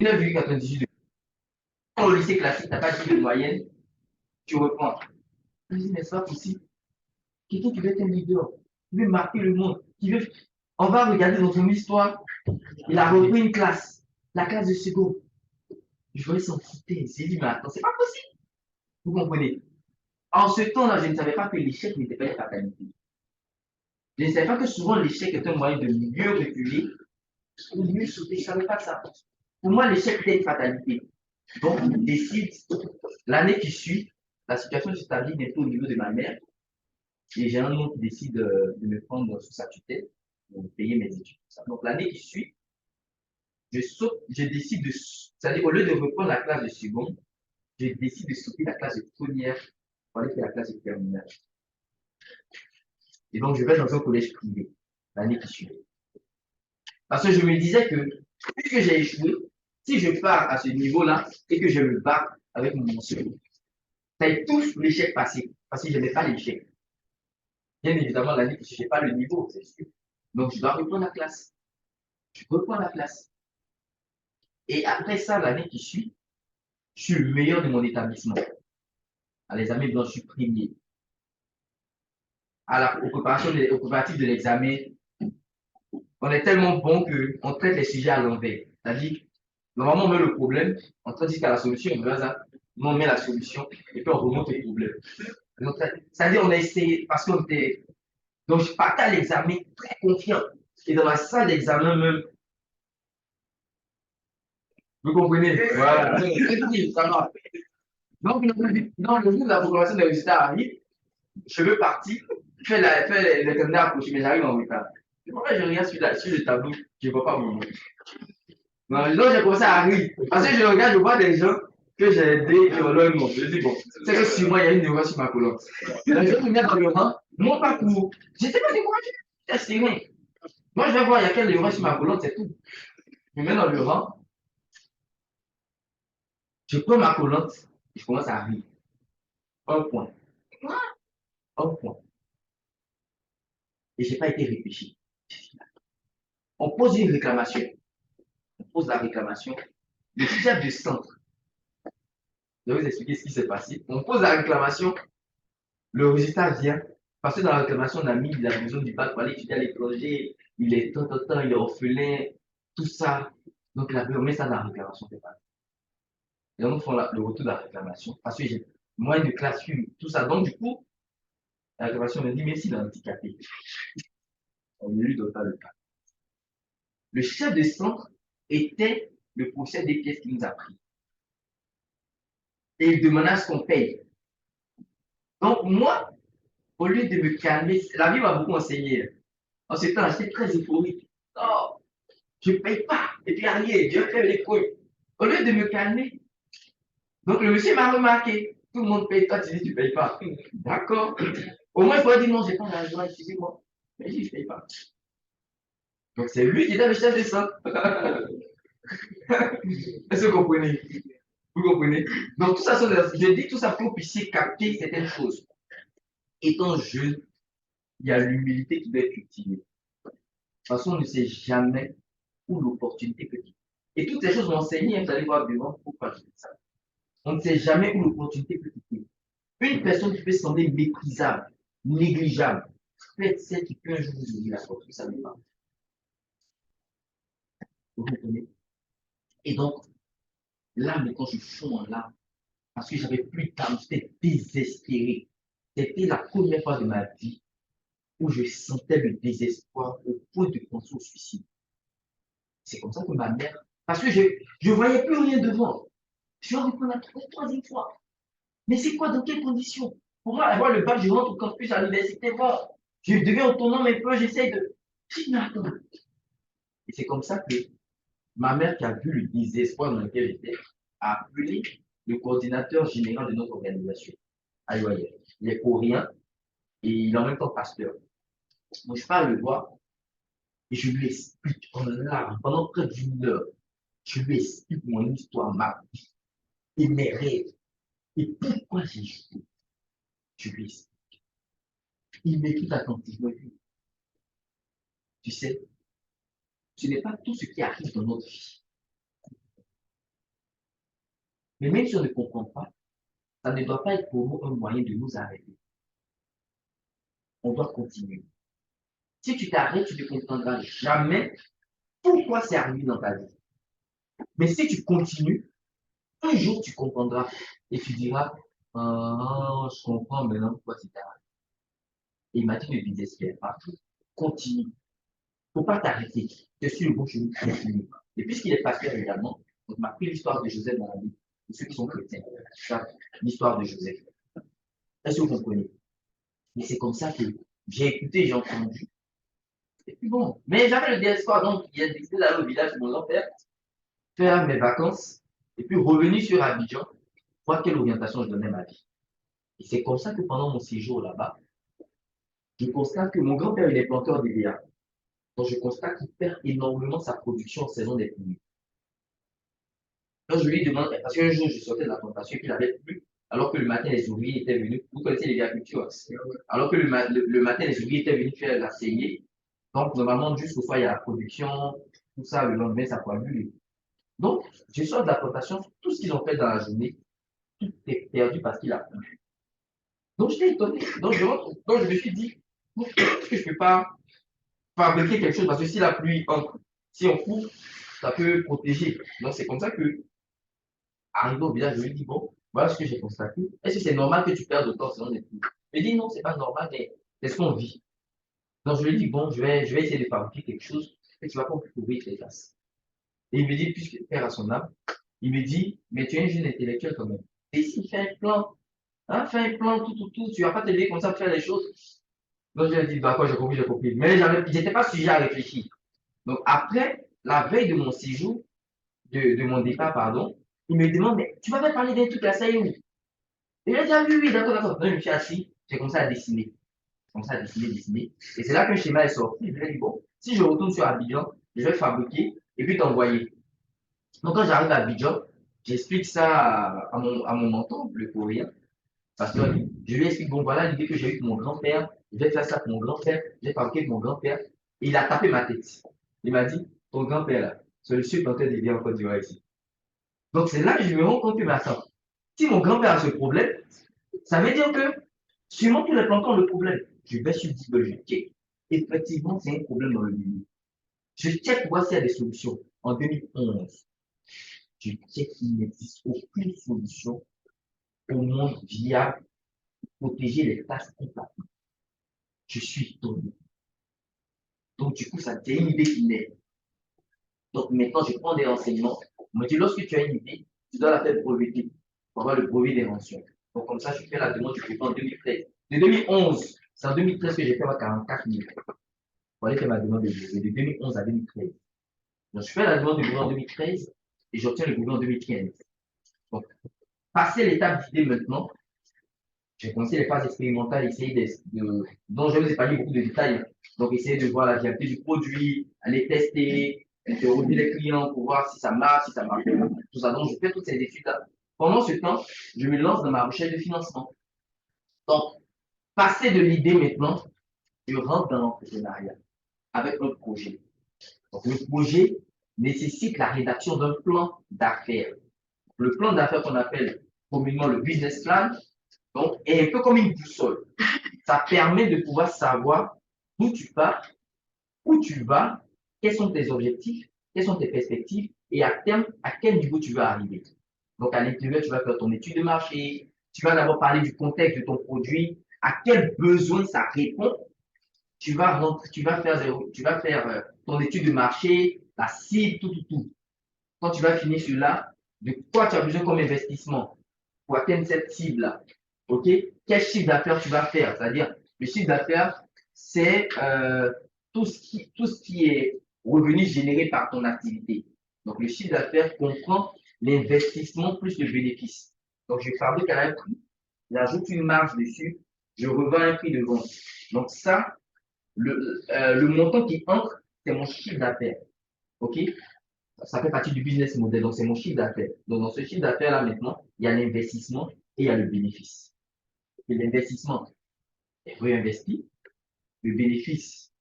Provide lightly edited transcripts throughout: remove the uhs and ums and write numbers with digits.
9,98. Au lycée classique, tu n'as pas 10 de moyenne, tu reprends. Je me dis, mais c'est pas possible. Quelqu'un qui veut être un leader, qui veut marquer le monde, qui veut. On va regarder dans son histoire. Il a repris une classe, la classe de seconde. Je voyais son foutaise. J'ai dit, mais attends, c'est pas possible. Vous comprenez? En ce temps-là, je ne savais pas que l'échec n'était pas une fatalité. Je ne savais pas que souvent l'échec est un moyen de mieux reculer ou mieux sauter. Je ne savais pas ça. Pour moi, l'échec était une fatalité. Donc, je décide, l'année qui suit, la situation s'établit bientôt au niveau de ma mère. Et j'ai un oncle qui décide de me prendre sous sa tutelle pour payer mes études. Donc, l'année qui suit, je saute, je décide de, c'est-à-dire au lieu de reprendre la classe de seconde, je décide de sauter la classe de première pour aller faire la classe de terminale. Et donc, je vais dans un collège privé l'année qui suit. Parce que je me disais que, puisque j'ai échoué, si je pars à ce niveau-là et que je me bats avec mon mention, ça étouffe l'échec passé. Parce que je n'aimais pas l'échec. Bien évidemment, l'année qui suit, je n'ai pas le niveau, c'est sûr. Donc, je dois reprendre la classe. Je reprends la classe. Et après ça, l'année qui suit, je suis le meilleur de mon établissement. À l'examen blanc, je suis premier. Aux préparatifs de l'examen, on est tellement bon qu'on traite les sujets à l'envers. C'est-à-dire, normalement, on met le problème, on traite jusqu'à la solution, nous, on met la solution et puis on remonte le problème. C'est-à-dire, on a essayé, parce qu'on était. Donc, je partais à l'examen très confiant. Et dans la salle d'examen même, vous comprenez? Voilà. Ça va. Donc, le jour de la proclamation des résultats arrive, je veux partir, le candidat approché, mais j'arrive en retard. Je regarde sur le tableau, je ne vois pas mon nom. Donc, j'ai commencé à rire. Parce que je regarde, je vois des gens que j'ai aidés qui ont leur nom. Je dis, bon, c'est que sur moi, il y a une erreur sur ma colonne. Donc, je me mets dans le rang, non pas pour. J'étais pas découragé, j'étais serré. Moi, je vais voir, il y a quelle erreur sur ma colonne, c'est tout. Je me mets dans le rang, je prends ma colonne, je commence à rire. Un point. Un point. Et je n'ai pas été réfléchi. On pose une réclamation. On pose la réclamation. Le chef de centre, je vais vous expliquer ce qui s'est passé. On pose la réclamation, le résultat vient. Parce que dans la réclamation, on a mis la besoin du bac pour aller étudier à l'étranger, il est tant, il est orphelin, tout ça. Donc, on met ça dans la réclamation, c'est pas. Et on fait le retour de la réclamation. Parce que j'ai moins de classe une, tout ça. Donc, du coup, la réclamation me dit, mais s'il est handicapé, on ne lui donne pas le cas. Le chef de centre était le procès des pièces qu'il nous a pris. Et il demandait à ce qu'on paye. Donc, moi, au lieu de me calmer, la vie m'a beaucoup enseigné. En ce temps, j'étais très euphorique. Oh, je ne paye pas. Et puis, rien, Dieu fait les couilles. Au lieu de me calmer, donc le monsieur m'a remarqué. Tout le monde paye, toi, tu dis, tu ne payes pas. D'accord. Au moins, il faut dire non, je n'ai pas d'argent, excusez-moi. Mais je ne paye pas. Donc, c'est lui qui était le chef de centre. Est-ce que vous comprenez? Vous comprenez? Donc, tout ça, je dis tout ça pour que vous puissiez capter certaines choses. Étant jeune, il y a l'humilité qui doit être cultivée. De toute façon, on ne sait jamais où l'opportunité peut être. Et toutes ces choses m'ont enseigné, vous allez voir devant pourquoi je dis ça. On ne sait jamais où l'opportunité peut quitter. Une personne qui peut sembler méprisable, négligeable, peut être celle qui peut un jour vous ouvrir la porte, vous ne savez pas. Vous comprenez? Et donc, là, maintenant, je fonds en larmes parce que j'avais plus de temps, j'étais désespéré. C'était la première fois de ma vie où je sentais le désespoir au point de penser au suicide. C'est comme ça que ma mère, parce que je ne voyais plus rien devant. Je suis en train la troisième fois. Mais c'est quoi, dans quelles conditions? Pour moi, avoir le bac, je rentre au campus à l'université, voir. Je deviens autonome un peu, j'essaie de. Je dis, mais attends. Et c'est comme ça que ma mère, qui a vu le désespoir dans lequel j'étais, a appelé le coordinateur général de notre organisation, Ayoye. Il est coréen et il est en même temps pasteur. Moi, je parle le voir et je lui explique en larmes pendant près d'une heure. Je lui explique mon histoire, ma vie et mes rêves et pourquoi j'ai joué. Je lui explique. Il m'écoute attentivement. Tu sais, ce n'est pas tout ce qui arrive dans notre vie Mais même si on ne comprend pas, ça ne doit pas être pour nous un moyen de nous arrêter. On doit continuer. Si tu t'arrêtes, tu ne comprendras jamais pourquoi c'est arrivé dans ta vie. Mais si tu continues, un jour tu comprendras et tu diras, ah, je comprends maintenant pourquoi c'est arrivé. Et il m'a dit de viser ce qui est partout. Continue. Il ne faut pas t'arrêter. Tu es sur le bon chemin, continue. Et puisqu'il est pasteur également, donc m'a pris l'histoire de Joseph dans la Bible. Pour ceux qui sont chrétiens, l'histoire de Joseph. Est-ce que vous comprenez? Mais c'est comme ça que j'ai écouté, j'ai entendu. Et puis bon, mais j'avais le désespoir, donc il a décidé d'aller au village de mon grand-père, faire mes vacances, et puis revenir sur Abidjan, voir quelle orientation je donnais ma vie. Et c'est comme ça que pendant mon séjour là-bas, je constate que mon grand-père, il est planteur d'EVA. Donc je constate qu'il perd énormément sa production en saison des pluies. Donc je lui demande, parce qu'un jour je sortais de la plantation et puis il avait plu, alors que le matin les ouvriers étaient venus, vous connaissez l'agriculture, alors que le matin les ouvriers étaient venus faire la saignée. Donc normalement jusqu'au soir il y a la production, tout ça, le lendemain ça pollue. Donc je sors de la plantation, tout ce qu'ils ont fait dans la journée, tout est perdu parce qu'il a plu. Donc j'étais étonné. Donc je me suis dit, est-ce que je ne peux pas fabriquer quelque chose parce que si la pluie entre, si on coupe, ça peut protéger. Donc c'est comme ça que, arrivé au village, je lui dis, bon, voilà ce que j'ai constaté. Est-ce que c'est normal que tu perdes autant selon les pluies? Il me dit, non, c'est pas normal, mais c'est ce qu'on vit. Donc je lui dis, bon, je vais essayer de fabriquer quelque chose que tu vas pas trouver tes glaces. Et il me dit, puisque père a son âme, il me dit, mais tu es un jeune intellectuel quand même. Et si fais un plan, hein, fais un plan, tout, tu vas pas t'aider comme ça pour faire les choses. Donc je lui ai dit, d'accord, j'ai compris, j'ai compris. Mais j'étais pas sujet à réfléchir. Donc après, la veille de mon séjour, de mon départ, pardon, il me demande, mais tu m'avais parlé d'un truc là, ça y est où? Et j'ai dit, ah oui, oui, d'accord, d'accord. Donc je me suis assis, j'ai commencé à dessiner. J'ai commencé à dessiner, dessiner. Et c'est là que le schéma est sorti. Je lui ai dit, bon, si je retourne sur Abidjan, je vais fabriquer et puis t'envoyer. Donc quand j'arrive à Abidjan, j'explique ça à mon mentor, le courrier. Parce que je lui explique, bon, voilà l'idée que j'ai eue pour mon grand-père, je vais faire ça pour mon grand-père, j'ai fabriqué pour mon grand-père. Et il a tapé ma tête. Il m'a dit, ton grand-père là, c'est le seul planteur de biens en Côte d'Ivoire ici. Donc c'est là que je me rends compte que, mais attends, si mon grand-père a ce problème, ça veut dire que sûrement tous les planteurs ont le problème. Je vais sur Google, je check. Effectivement, c'est un problème dans le milieu. Je check pour voir s'il y a des solutions. En 2011, je check qu'il n'existe aucune solution au monde viable pour protéger les tasses complètement. Je suis tombé. Donc, du coup, ça devient une idée qui naît. Donc, maintenant, je prends des renseignements. On me dit, lorsque tu as une idée, tu dois la faire breveter pour avoir le brevet des mentions. Donc, comme ça, je fais la demande du brevet en 2013. De 2011, c'est en 2013 que j'ai fait ma 44 000. Pour aller faire ma demande de brevet de 2011 à 2013. Donc, je fais la demande de brevet en 2013 et j'obtiens le brevet en 2015. Donc, passer l'étape d'idée maintenant, j'ai commencé les phases expérimentales, essayer dont je vous ai parlé beaucoup de détails. Donc, essayer de voir la viabilité du produit, aller tester, interroger les clients pour voir si ça marche, si ça marche pas, tout ça. Donc, je fais toutes ces études-là. Pendant ce temps, je me lance dans ma recherche de financement. Donc, passer de l'idée maintenant, je rentre dans l'entrepreneuriat avec un projet. Donc, le projet nécessite la rédaction d'un plan d'affaires. Le plan d'affaires qu'on appelle communément le business plan, donc, est un peu comme une boussole. Ça permet de pouvoir savoir d'où tu pars, où tu vas, quels sont tes objectifs, quelles sont tes perspectives et à terme, à quel niveau tu veux arriver. Donc, à l'intérieur, tu vas faire ton étude de marché, tu vas d'abord parler du contexte de ton produit, à quel besoin ça répond. Tu vas faire ton étude de marché, la cible, tout. Quand tu vas finir sur là, de quoi tu as besoin comme investissement pour atteindre cette cible-là. OK? Quel chiffre d'affaires tu vas faire? C'est-à-dire, le chiffre d'affaires, c'est tout ce qui est revenu généré par ton activité. Donc, le chiffre d'affaires comprend l'investissement plus le bénéfice. Donc, je fabrique à un prix, j'ajoute une marge dessus, je revends un prix de vente. Donc, ça, le montant qui entre, c'est mon chiffre d'affaires. OK? Ça fait partie du business model, donc c'est mon chiffre d'affaires. Donc, dans ce chiffre d'affaires-là, maintenant, il y a l'investissement et il y a le bénéfice. Et l'investissement est réinvesti, le bénéfice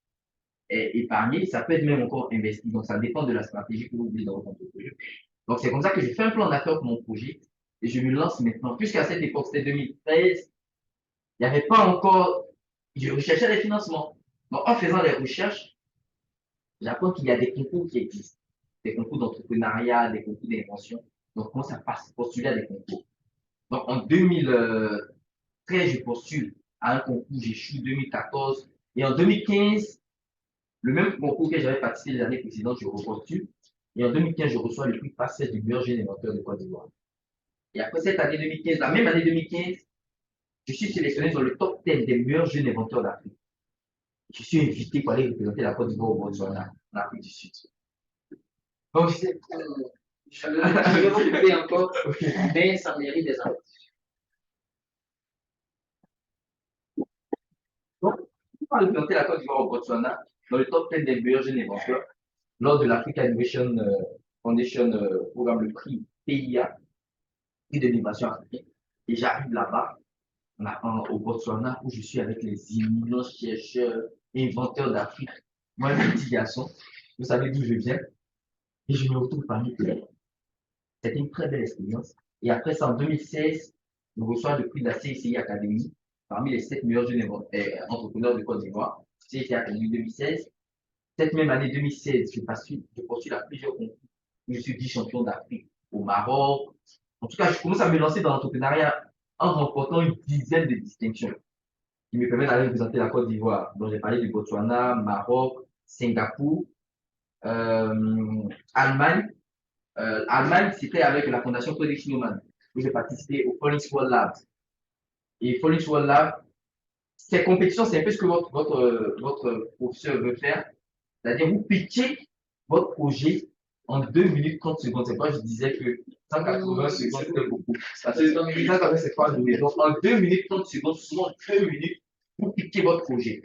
est épargné, ça peut être même encore investi. Donc, ça dépend de la stratégie que vous voulez dans votre projet. Donc, c'est comme ça que je fais un plan d'affaires pour mon projet. et je me lance maintenant. Puisqu'à cette époque, c'était 2013, il n'y avait pas encore, je recherchais les financements. Donc, en faisant les recherches, j'apprends qu'il y a des concours qui existent, des concours d'entrepreneuriat, des concours d'invention. Donc, on commence à postuler à des concours. Donc, en 2013, je postule à un concours, j'échoue 2014. Et en 2015, le même concours que j'avais participé les années précédentes, je repostule. Et en 2015, je reçois le prix PACES du meilleur jeune inventeur de Côte d'Ivoire. Et après cette année 2015, la même année 2015, je suis sélectionné dans le top 10 des meilleurs jeunes inventeurs d'Afrique. Je suis invité pour aller représenter la Côte d'Ivoire au Botswana, en Afrique du Sud. Donc, je vais vous couper encore, mais ça mérite des applaudissements. Donc, pour représenter la Côte d'Ivoire au Botswana, dans le top 10 des meilleurs jeunes inventeurs, lors de l'Africa Innovation Foundation programme, le prix PIA, prix de l'innovation africaine. Et j'arrive là-bas, au Botswana, où je suis avec les immenses chercheurs, inventeurs d'Afrique. Moi, un petit garçon, vous savez d'où je viens, et je me retrouve parmi eux. C'était une très belle expérience. Et après ça, en 2016, je reçois le prix de la CICI Academy, parmi les 7 meilleurs jeunes entrepreneurs de Côte d'Ivoire. CICI Academy 2016. Cette même année 2016, je postule à plusieurs concours. Je suis vice-champion d'Afrique au Maroc. En tout cas, je commence à me lancer dans l'entrepreneuriat en remportant une dizaine de distinctions qui me permettent d'aller représenter la Côte d'Ivoire. Donc, j'ai parlé du Botswana, Maroc, Singapour, Allemagne. Allemagne, c'était avec la Fondation Codex Newman où j'ai participé au Phoenix World Lab. Et Phoenix World Lab, ces compétitions, c'est un peu ce que votre professeur veut faire. C'est-à-dire, vous pitchez votre projet en 2 minutes 30 secondes. C'est pourquoi je disais que 180 secondes, c'était beaucoup. Parce que 180, c'est pas donné. Donc, en 2 minutes 30 secondes, souvent 2 minutes, vous pitchez votre projet.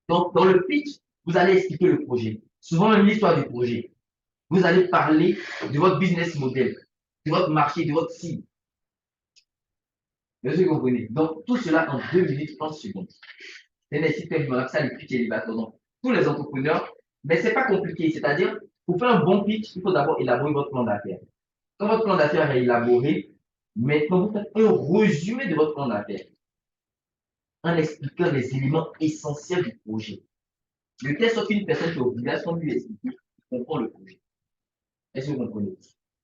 Donc, dans le pitch, vous allez expliquer le projet. Souvent, même l'histoire du projet. Vous allez parler de votre business model, de votre marché, de votre cible. Vous comprenez? Donc, tout cela en 2 minutes 30 secondes. C'est un système comme ça, le pitch élévateur. Donc, tous les entrepreneurs, mais ce n'est pas compliqué. C'est-à-dire, pour faire un bon pitch, il faut d'abord élaborer votre plan d'affaires. Quand votre plan d'affaires est élaboré, maintenant, vous faites un résumé de votre plan d'affaires en expliquant les éléments essentiels du projet. De telle sorte qu'une personne qui est obligation de lui expliquer, comprend le projet. Est-ce que vous comprenez?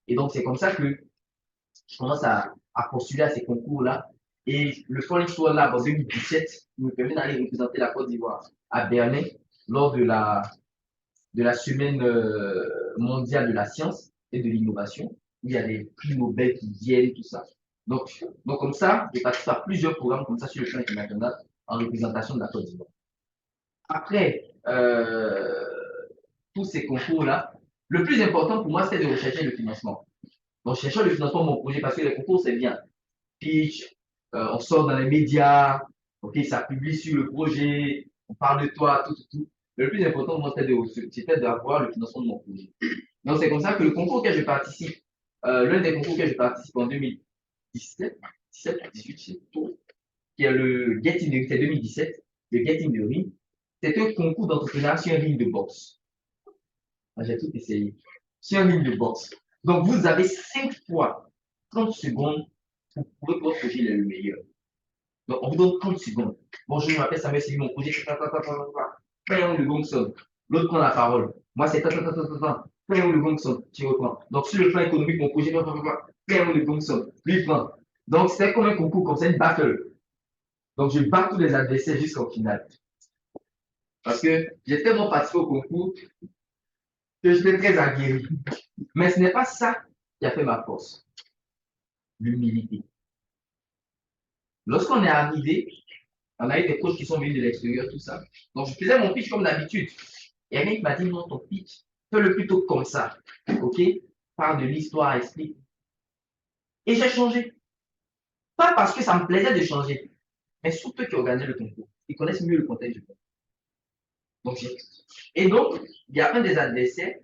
Et donc, c'est comme ça que je commence à postuler à ces concours-là. Et le Foreign World Lab en 2017 me permet d'aller représenter la Côte d'Ivoire à Berlin lors de la semaine mondiale de la science et de l'innovation, où il y a des prix Nobel qui viennent, tout ça. Donc comme ça, j'ai participé à plusieurs programmes comme ça sur le plan international en représentation de la Côte d'Ivoire. Après tous ces concours-là, le plus important pour moi, c'était de rechercher le financement. Donc, cherchant le financement de mon projet, parce que les concours, c'est bien. Pitch, on sort dans les médias, ok, ça publie sur le projet, on parle de toi, tout, tout, tout. Le plus important pour moi, c'était d'avoir le financement de mon projet. Donc, c'est comme ça que le concours que je participe, l'un des concours que je participe en 2017, 17, 18, c'est tout, qui est le Get in the Ring, c'est 2017, le Get in the Ring, c'est un concours d'entrepreneuriat sur un ring de boxe. J'ai tout essayé. Sur un ring de boxe. Donc, vous avez 5 fois 30 secondes pour prouver que votre projet est le meilleur. Donc, on vous donne 30 secondes. Bonjour, je m'appelle Samuel, c'est mon projet. Le gong sonne. L'autre prend la parole. Moi, c'est le gong sonne. Tu reprends. Donc, sur le plan économique, mon projet, le gong sonne. Lui prend. Donc, c'était comme un concours, comme c'est une battle. Donc, je bats tous les adversaires jusqu'au final. Parce que j'ai tellement participé au concours que j'étais très aguerri. Mais ce n'est pas ça qui a fait ma force. L'humilité. Lorsqu'on est arrivé, on a eu des coachs qui sont venus de l'extérieur, tout ça. Donc, je faisais mon pitch comme d'habitude. Et un mec m'a dit, non, ton pitch, fais-le plutôt comme ça. OK? Parle de l'histoire, explique. Et j'ai changé. Pas parce que ça me plaisait de changer, mais surtout ceux qui organisaient le concours. Ils connaissent mieux le contexte du concours. Donc, et donc, il y a un des adversaires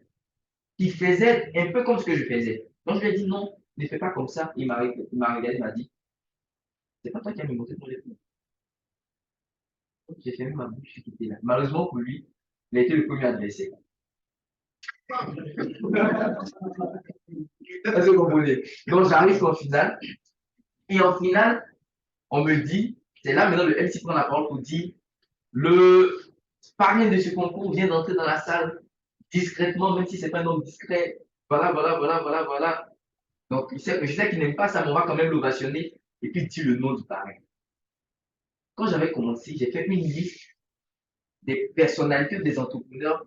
qui faisait un peu comme ce que je faisais. Donc, je lui ai dit, non, ne fais pas comme ça. Il m'a regardé, il m'a dit, c'est pas toi qui as me montré ton époux. J'ai fermé ma bouche, je suis quitté là. Malheureusement pour lui, il a été le premier adversaire. Est-ce que vous comprenez? Donc, j'arrive en finale. Et en finale, on me dit, c'est là maintenant le MC prend la parole pour dire, le parrain de ce concours vient d'entrer dans la salle discrètement, même si c'est pas un homme discret. Voilà, voilà, voilà, voilà, voilà. Donc, je sais qu'il n'aime pas ça, mais on va quand même l'ovationner et puis dire le nom du parrain. Quand j'avais commencé, j'ai fait une liste des personnalités des entrepreneurs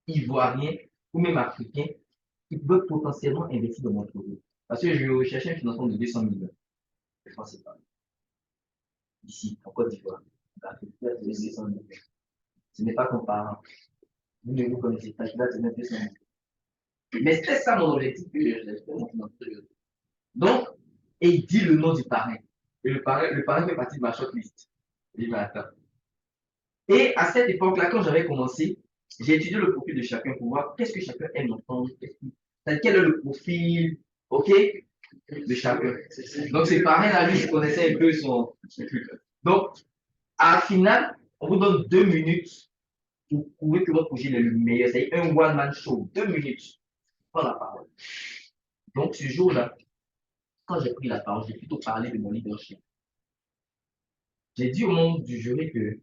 ivoiriens ou même africains qui peuvent potentiellement investir dans mon projet. Parce que je recherchais un financement de 200 millions. Je ne pensais pas. Ici, en Côte d'Ivoire. De 200 millions. Ce n'est pas comparable. Vous ne vous connaissez pas, je vais te 200 millions. Mais c'était ça mon objectif que j'ai fait mon financement. Donc, et il dit le nom du parrain. Et le parrain fait partie de ma shortlist. Il m'attend. Et à cette époque-là, quand j'avais commencé, j'ai étudié le profil de chacun pour voir qu'est-ce que chacun aime entendre, quel est le profil, ok, de chacun. Donc, c'est pareil, là, lui, je connaissais un peu son. Donc, à la finale, on vous donne 2 minutes pour prouver que votre projet est le meilleur. C'est un one-man show. 2 minutes. Prends la parole. Donc, ce jour-là, quand j'ai pris la parole, j'ai plutôt parlé de mon leadership. J'ai dit au monde du jury que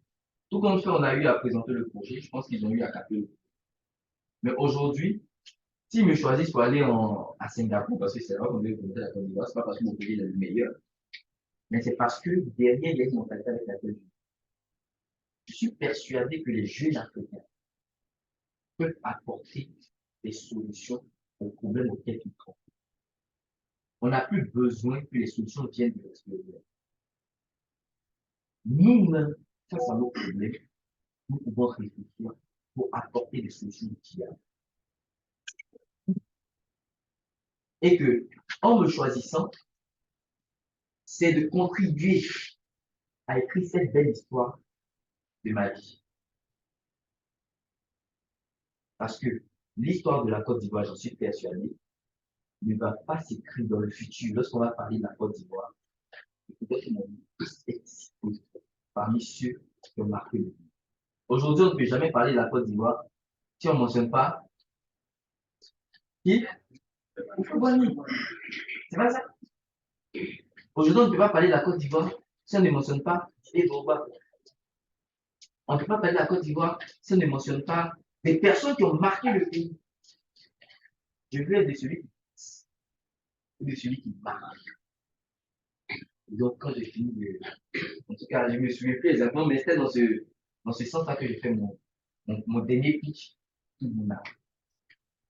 tout comme ça, on a eu à présenter le projet, je pense qu'ils ont eu à capter le projet. Mais aujourd'hui, s'ils me choisissent pour aller à Singapour, parce que c'est là qu'on veut présenter la Côte d'Ivoire, c'est pas parce que mon projet est le meilleur, mais c'est parce que derrière, il y a une mentalité avec laquelle je suis persuadé que les jeunes Africains peuvent apporter des solutions aux problèmes auxquels ils font. On n'a plus besoin que les solutions viennent de l'extérieur. Nous-mêmes, face à nos problèmes, nous pouvons réfléchir pour apporter des solutions viables. Et que, en me choisissant, c'est de contribuer à écrire cette belle histoire de ma vie. Parce que l'histoire de la Côte d'Ivoire, j'en suis persuadé, ne va pas s'écrire dans le futur. Lorsqu'on va parler de la Côte d'Ivoire, peut-être mon nom parmi ceux qui ont marqué le vie. Aujourd'hui, on ne peut jamais parler de la Côte d'Ivoire si on ne mentionne pas qui? Oufouani. C'est pas ça. Aujourd'hui, on ne peut pas parler de la Côte d'Ivoire si on ne mentionne pas Eboba. On ne peut pas parler de la Côte d'Ivoire si on ne mentionne pas des personnes qui ont marqué le pays. Je veux être de celui qui marque. Donc, quand j'ai fini en tout cas, je me souviens plus exactement, mais c'était dans ce sens-là que j'ai fait mon dernier pitch tout le monde.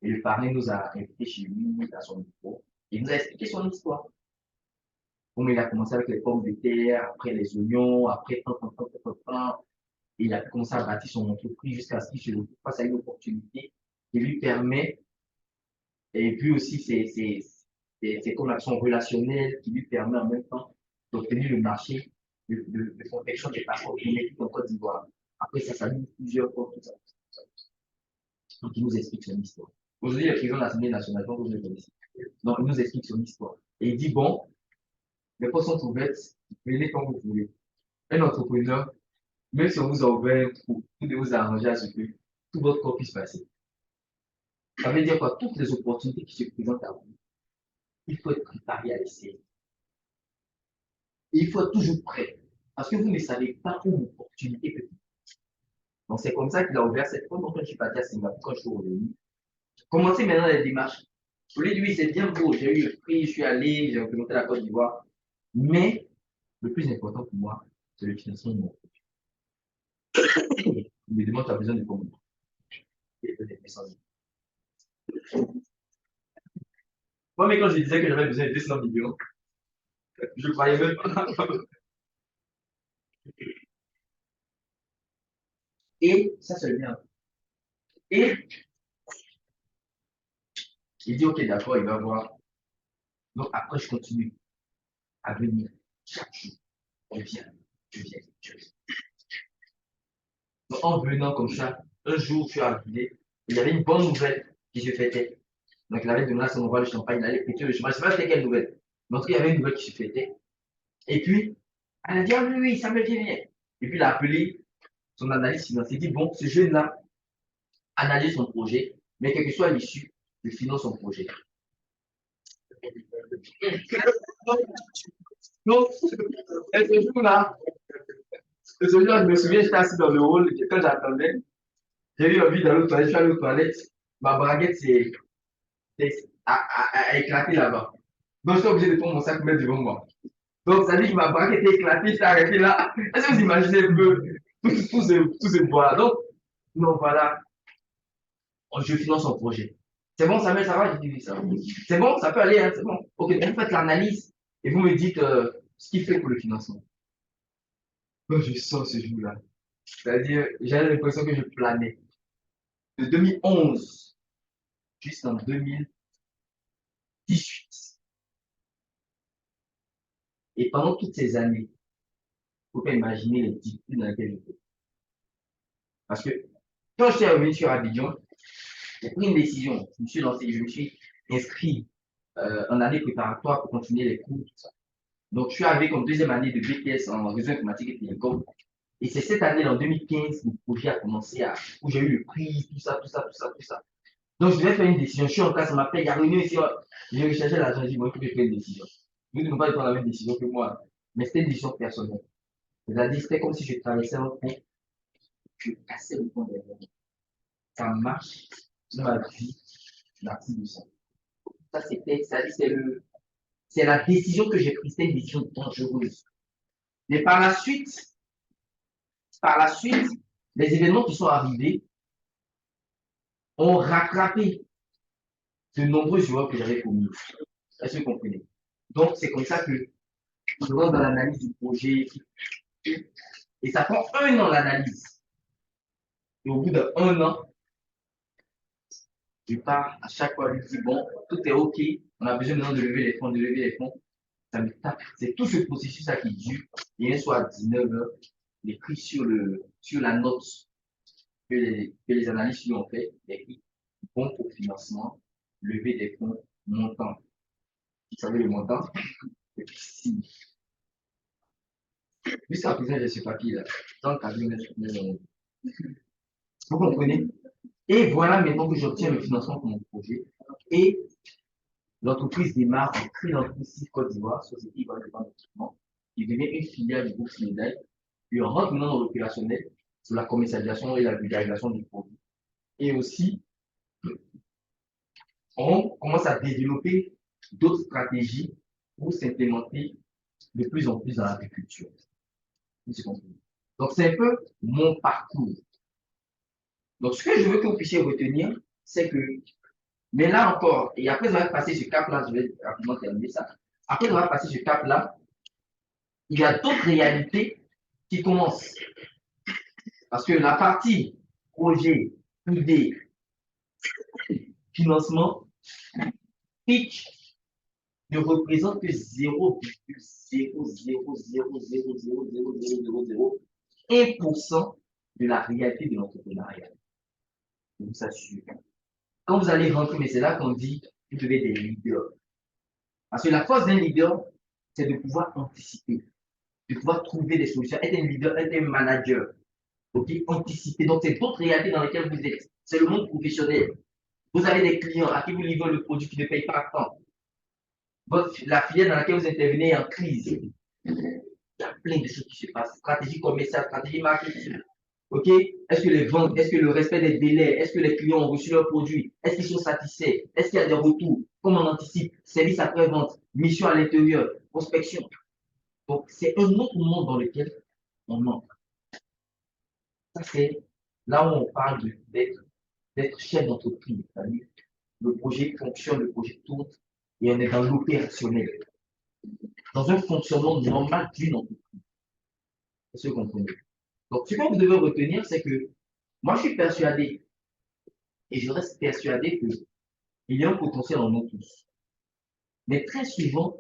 Et le parrain nous a invités chez lui, à son micro, et il nous a expliqué son histoire. Comment il a commencé avec les pommes de terre, après les oignons, après et il a commencé à bâtir son entreprise jusqu'à ce qu'il se retrouve face à une opportunité qui lui permet, et puis aussi c'est comme l'action relationnelle qui lui permet en même temps d'obtenir le marché de confection des passeports biométriques en Côte d'Ivoire. Après ça, ça lui plusieurs fois tout ça. Donc il nous explique son histoire. Aujourd'hui, il est président de l'Assemblée nationale, donc vous le connaissez. Donc il nous explique son histoire. Et il dit, bon, les postes sont ouvertes, venez quand vous voulez. Un entrepreneur, même si on vous a ouvert un trou, vous devez vous arranger à ce que tout votre corps puisse passer. Ça veut dire quoi? Toutes les opportunités qui se présentent à vous, il faut être préparé à essayer. Et il faut être toujours prêt. Parce que vous ne savez pas où l'opportunité peut être. Donc c'est comme ça qu'il a ouvert cette porte. Donc quand je suis parti à Singapour, quand je suis revenu, commencez maintenant les démarches. Je lui ai dit, oui, c'est bien beau, j'ai eu le prix, je suis allé, j'ai représenté la Côte d'Ivoire. Mais le plus important pour moi, c'est le financement de mon projet. Il me demande, tu as besoin de combien? Et peut-être 200 000. Moi, mais quand je disais que j'avais besoin de 200 millions, je ne croyais même pas. Et ça, c'est le bien. Et il dit, OK, d'accord, il va voir. Donc après, je continue à venir chaque jour. Je viens, je viens, je viens. Donc en venant comme ça, un jour, je suis arrivé, il y avait une bonne nouvelle qui se fêtait. Donc il avait donné à son envoi le champagne, il allait péter le champagne. Je ne sais pas c'était quelle nouvelle. Mais en tout cas, il y avait une nouvelle qui se fêtait. Et puis, elle a dit, ah oui, oui, ça me vient bien. Et puis, il a appelé son analyste financier, il dit, bon, ce jeune-là analyse son projet, Mais quelle que soit l'issue, je finance son projet. Donc, et ce jour-là, je me souviens, j'étais assis dans le hall, quand j'attendais, j'ai eu envie d'aller aux toilettes, je suis allé aux toilettes, ma braguette a éclaté là-bas. Donc, je suis obligé de prendre mon sac mettre devant moi. Donc, ça dit que ma braguette était éclatée, j'étais arrêté là. Est-ce que vous imaginez un peu tout ce bois-là? Donc, non, voilà, je finance son projet. C'est bon, Samuel, ça va? J'ai dit ça. C'est bon, ça peut aller, hein, c'est bon. Ok, vous faites l'analyse et vous me dites ce qu'il fait pour le financement. Oh, je sens ce jour-là. C'est-à-dire, j'avais l'impression que je planais. De 2011 jusqu'en 2018. Et pendant toutes ces années, il ne faut pas imaginer les difficultés dans lesquelles j'étais. Parce que quand j'étais revenu sur Abidjan, j'ai pris une décision. Je me suis lancé, je me suis inscrit en année préparatoire pour continuer les cours, tout ça. Donc, je suis arrivé comme deuxième année de BTS en réseau informatique et télécom. Et c'est cette année, en 2015, que le projet a commencé où j'ai eu le prix, tout ça, tout ça, tout ça, tout ça. Donc, je devais faire une décision. Je suis en classe, on m'appelle, il y a réunion ici. J'ai recherché l'argent, j'ai dit, moi, il faut que je prenne une décision. Vous ne pouvez pas prendre la même décision que moi. Mais c'était une décision personnelle. C'est-à-dire, c'était comme si je traversais un pont, je cassais le pont derrière moi. Ça marche, ma vie n'a plus de sens. Ça, c'est la décision que j'ai prise, c'était une décision dangereuse. Mais par la suite, les événements qui sont arrivés ont rattrapé de nombreux erreurs que j'avais commises. Est-ce que vous comprenez? Donc, c'est comme ça que je rentre dans l'analyse du projet. Et ça prend un an l'analyse. Et au bout d'un an, je pars à chaque fois, je lui dis, bon, tout est OK, on a besoin maintenant de lever les fonds, de lever les fonds. Ça me tape. C'est tout ce processus-là qui dure. Et un soir à 19h, les prix sur la note que les analystes lui ont fait, les prix bon pour financement, lever des fonds, montant. Vous savez le montant? Si. Jusqu'à présent, j'ai ce papier-là. Dans le cabinet, vous comprenez? Et voilà maintenant que j'obtiens le financement pour mon projet. Et l'entreprise démarre en crée l'entreprise Côte d'Ivoire, Société Ivoirienne de Banque. Il devient une filiale du groupe Sénégal. Puis on rentre maintenant dans l'opérationnel sur la commercialisation et la vulgarisation du produit. Et aussi, on commence à développer d'autres stratégies pour s'implémenter de plus en plus dans l'agriculture. Donc, c'est un peu mon parcours. Donc, ce que je veux que vous puissiez retenir, c'est que, mais là encore, et après avoir passé ce cap-là, je vais rapidement terminer ça. Après avoir passé ce cap-là, il y a d'autres réalités qui commencent. Parce que la partie projet, idée, financement, pitch ne représente que 0,000000001% de la réalité de l'entrepreneuriat. Je vous assure. Quand vous allez rentrer, mais c'est là qu'on dit vous devez être des leaders. Parce que la force d'un leader, c'est de pouvoir anticiper, de pouvoir trouver des solutions, être un leader, être un manager. Ok, anticiper. Donc, c'est d'autres réalités dans lesquelles vous êtes. C'est le monde professionnel. Vous avez des clients à qui vous livrez le produit qui ne paye pas à temps. La filière dans laquelle vous intervenez est en crise. Il y a plein de choses qui se passent. Stratégie commerciale, stratégie marketing. OK? Est-ce que les ventes, est-ce que le respect des délais, est-ce que les clients ont reçu leurs produits, est-ce qu'ils sont satisfaits, est-ce qu'il y a des retours, comment on anticipe, service après-vente, mission à l'intérieur, prospection. Donc, c'est un autre monde dans lequel on entre. Ça, c'est là où on parle d'être chef d'entreprise. Le projet fonctionne, le projet tourne et on est dans l'opérationnel, dans un fonctionnement normal d'une entreprise. Est-ce que vous comprenez? Donc, ce que vous devez retenir, c'est que moi, je suis persuadé, et je reste persuadé qu'il y a un potentiel en nous tous. Mais très souvent,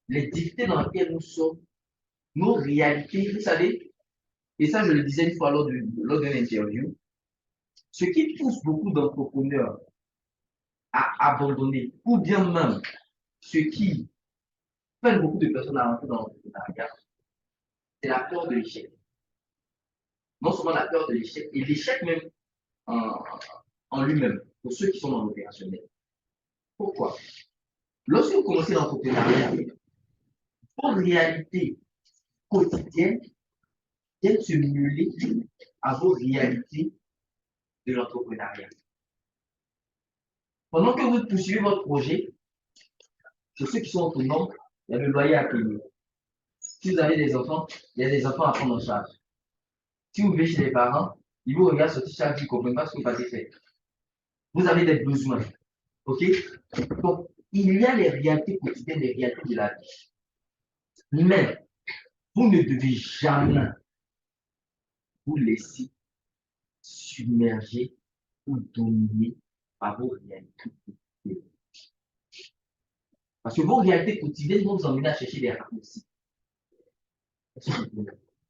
les difficultés dans lesquelles nous sommes, nos réalités, vous savez, et ça, je le disais une fois lors d'une interview, ce qui pousse beaucoup d'entrepreneurs à abandonner, ou bien même ce qui peine beaucoup de personnes à rentrer dans l'entrepreneuriat, c'est la peur de l'échec. Non seulement la peur de l'échec, et l'échec même en lui-même. pour ceux qui sont dans l'opérationnel. Pourquoi? Lorsque vous commencez l'entrepreneuriat, vos réalités quotidiennes viennent se mêler à vos réalités de l'entrepreneuriat. Pendant que vous poursuivez votre projet, pour ceux qui sont autonomes, il y a le loyer à payer. Si vous avez des enfants, il y a des enfants à prendre en charge. Si vous vivez chez les parents, ils vous regardent sortir chaque jour, ils ne comprennent pas ce que vous avez fait. Vous avez des besoins. OK? Donc, il y a les réalités quotidiennes, les réalités de la vie. Mais vous ne devez jamais vous laisser submerger ou dominer par vos réalités quotidiennes. Parce que vos réalités quotidiennes vont vous emmener à chercher des raccourcis.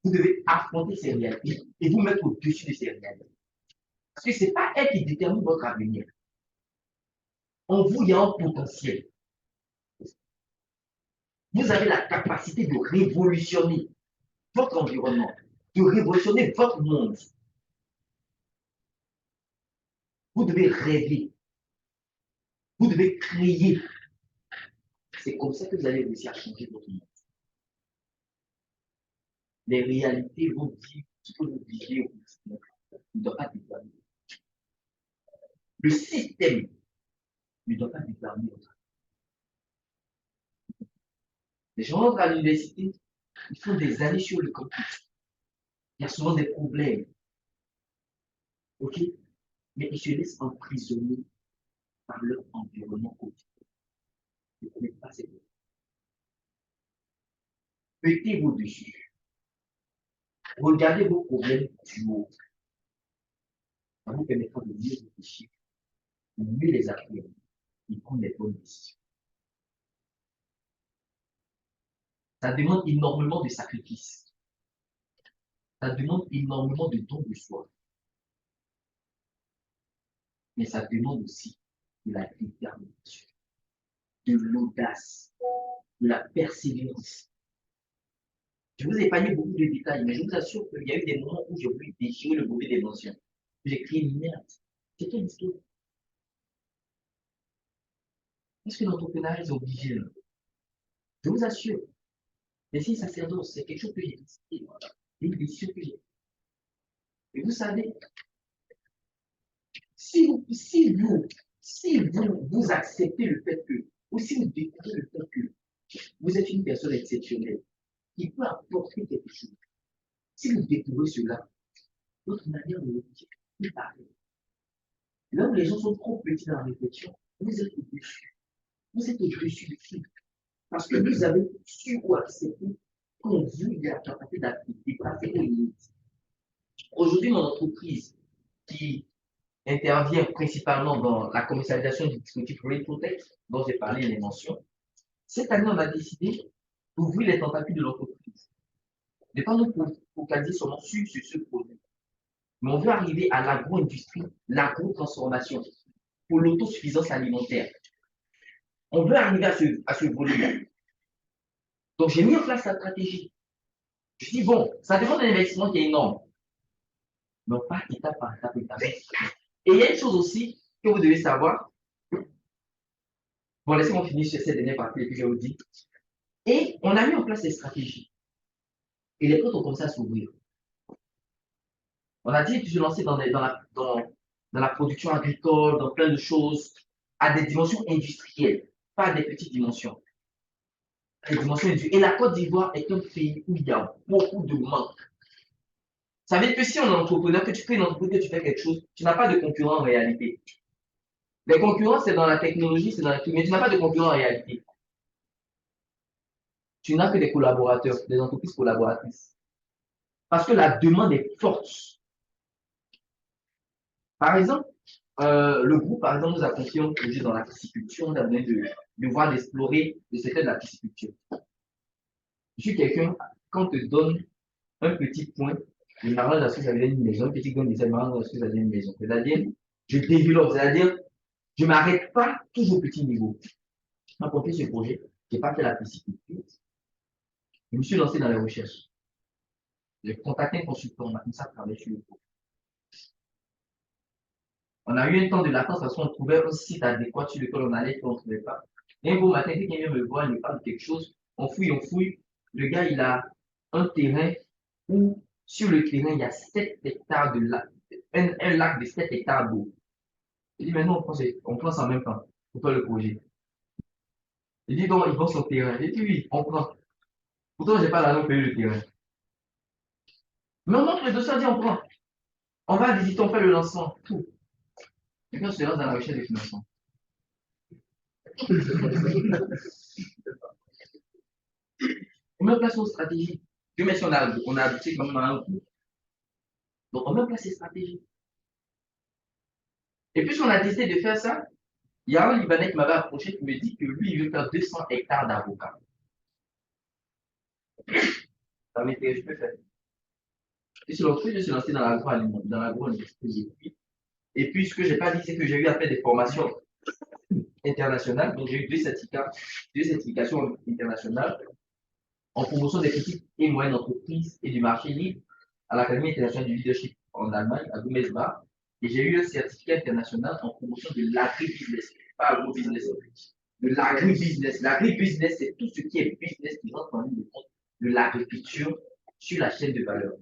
Vous devez affronter ces réalités et vous mettre au-dessus de ces réalités. Parce que ce n'est pas elle qui détermine votre avenir. En vous, il y a un potentiel. Vous avez la capacité de révolutionner votre environnement, de révolutionner votre monde. Vous devez rêver. Vous devez créer. C'est comme ça que vous allez réussir à changer votre monde. Les réalités vont dire ce que vous vivez au quotidien. Il ne doit pas déterminer. Le système ne doit pas déterminer votre vie. Les gens rentrent à l'université, ils font des années sur le campus. Il y a souvent des problèmes. OK? Mais ils se laissent emprisonner par leur environnement quotidien. Ils ne connaissent pas ces problèmes. Mettez-vous dessus. Regardez vos problèmes du haut. Ça vous permettra de mieux réfléchir, de mieux les appréhender et prendre les bonnes décisions. Ça demande énormément de sacrifices. Ça demande énormément de don de soi. Mais ça demande aussi de la détermination, de l'audace, de la persévérance. Je vous ai épargné beaucoup de détails, mais je vous assure qu'il y a eu des moments où j'ai voulu déchirer le brevet d'émotion. J'ai crié merde. C'était une histoire. Est-ce que l'entrepreneuriat est obligé? Je vous assure. Mais si sacerdoce, c'est quelque chose que j'ai décidé. Une décision que j'ai. Et vous savez, si vous acceptez le fait que, ou si vous découvrez le fait que vous êtes une personne exceptionnelle qui peut apporter quelque chose, si vous découvrez cela, votre manière de réfléchir est pareille. Là où les gens sont trop petits dans la réflexion, vous êtes au-dessus. Vous êtes au-dessus de tout. Parce que vous avez su ou accepté qu'en vous, il y a la capacité dépasser les limites. Aujourd'hui, mon entreprise qui intervient principalement dans la commercialisation du dispositif RainProtect, dont j'ai parlé les mentions, cette année, on a décidé d'ouvrir les tentacules de l'entreprise. Ne pas nous focaliser seulement sur ce produit. Mais on veut arriver à l'agro-industrie, l'agro-transformation, pour l'autosuffisance alimentaire. On veut arriver à ce volet-là. Donc, j'ai mis en place la stratégie. Je dis, bon, ça demande un investissement qui est énorme. Donc, pas étape par étape, étape. Et il y a une chose aussi que vous devez savoir. Bon, laissez-moi finir sur cette dernière partie et puis je vous dis. Et on a mis en place des stratégies. Et les portes ont commencé à s'ouvrir. On a dit de se lancer dans la production agricole, dans plein de choses, à des dimensions industrielles, pas à des petites dimensions. Les dimensions industrielles. Et la Côte d'Ivoire est un pays où il y a beaucoup de manque. Ça veut dire que si on est entrepreneur, que tu fais une entreprise, que tu fais quelque chose, tu n'as pas de concurrent en réalité. Les concurrents, c'est dans la technologie, c'est dans la truc, mais tu n'as pas de concurrent en réalité. Tu n'as que des collaborateurs, des entreprises collaboratrices. Parce que la demande est forte. Par exemple, le groupe, par exemple, nous a confié un projet dans la pisciculture, on a besoin de voir, d'explorer le secteur de la pisciculture. Je suis quelqu'un, quand on te donne un petit point, le mariage lorsque ça devient une maison, un petit point de mariage lorsque ça devient une maison. C'est-à-dire, je développe, c'est-à-dire, je ne m'arrête pas toujours au petit niveau. J'ai confié ce projet, je n'ai pas fait la pisciculture. Je me suis lancé dans les recherches. J'ai contacté un consultant, on a commencé à travailler sur le projet. On a eu un temps de latence parce qu'on trouvait un site adéquat sur lequel on allait, qu'on ne trouvait pas. Et un beau matin, quelqu'un vient me voir, il me parle de quelque chose. On fouille, on fouille. Le gars, il a un terrain où, sur le terrain, il y a 7 hectares de lac, un lac de 7 hectares d'eau. Il dit, maintenant, on prend ça en même temps pour faire le projet. Il dit, donc, il vend son terrain. Il dit, oui, on prend. Pourtant, je n'ai pas l'argent pour payer le terrain. Mais on montre le dossier, on dit, on prend. On va visiter, on fait le lancement, tout. Et puis, on se lance dans la recherche de financement. On met en place nos stratégies. Dieu merci, on a abouti quand même à un coup. Donc, on met en place ces stratégies. Et puisqu'on a décidé de faire ça, il y a un Libanais qui m'avait approché qui me dit que lui, il veut faire 200 hectares d'avocats. Ça m'intéresse, je peux faire. Et sur le coup, je suis lancé dans l'agro-industrie. Et puis, ce que je n'ai pas dit, c'est que j'ai eu à faire des formations internationales. Donc, j'ai eu deux certifications internationales en promotion des petites et moyennes entreprises et du marché libre à l'Académie internationale du leadership en Allemagne, à Gummersbach. Et j'ai eu un certificat international en promotion de l'agri-business, pas agro-business, de l'agri-business. L'agri-business, c'est tout ce qui est business qui rentre en ligne de compte de l'agriculture sur la chaîne de valeur.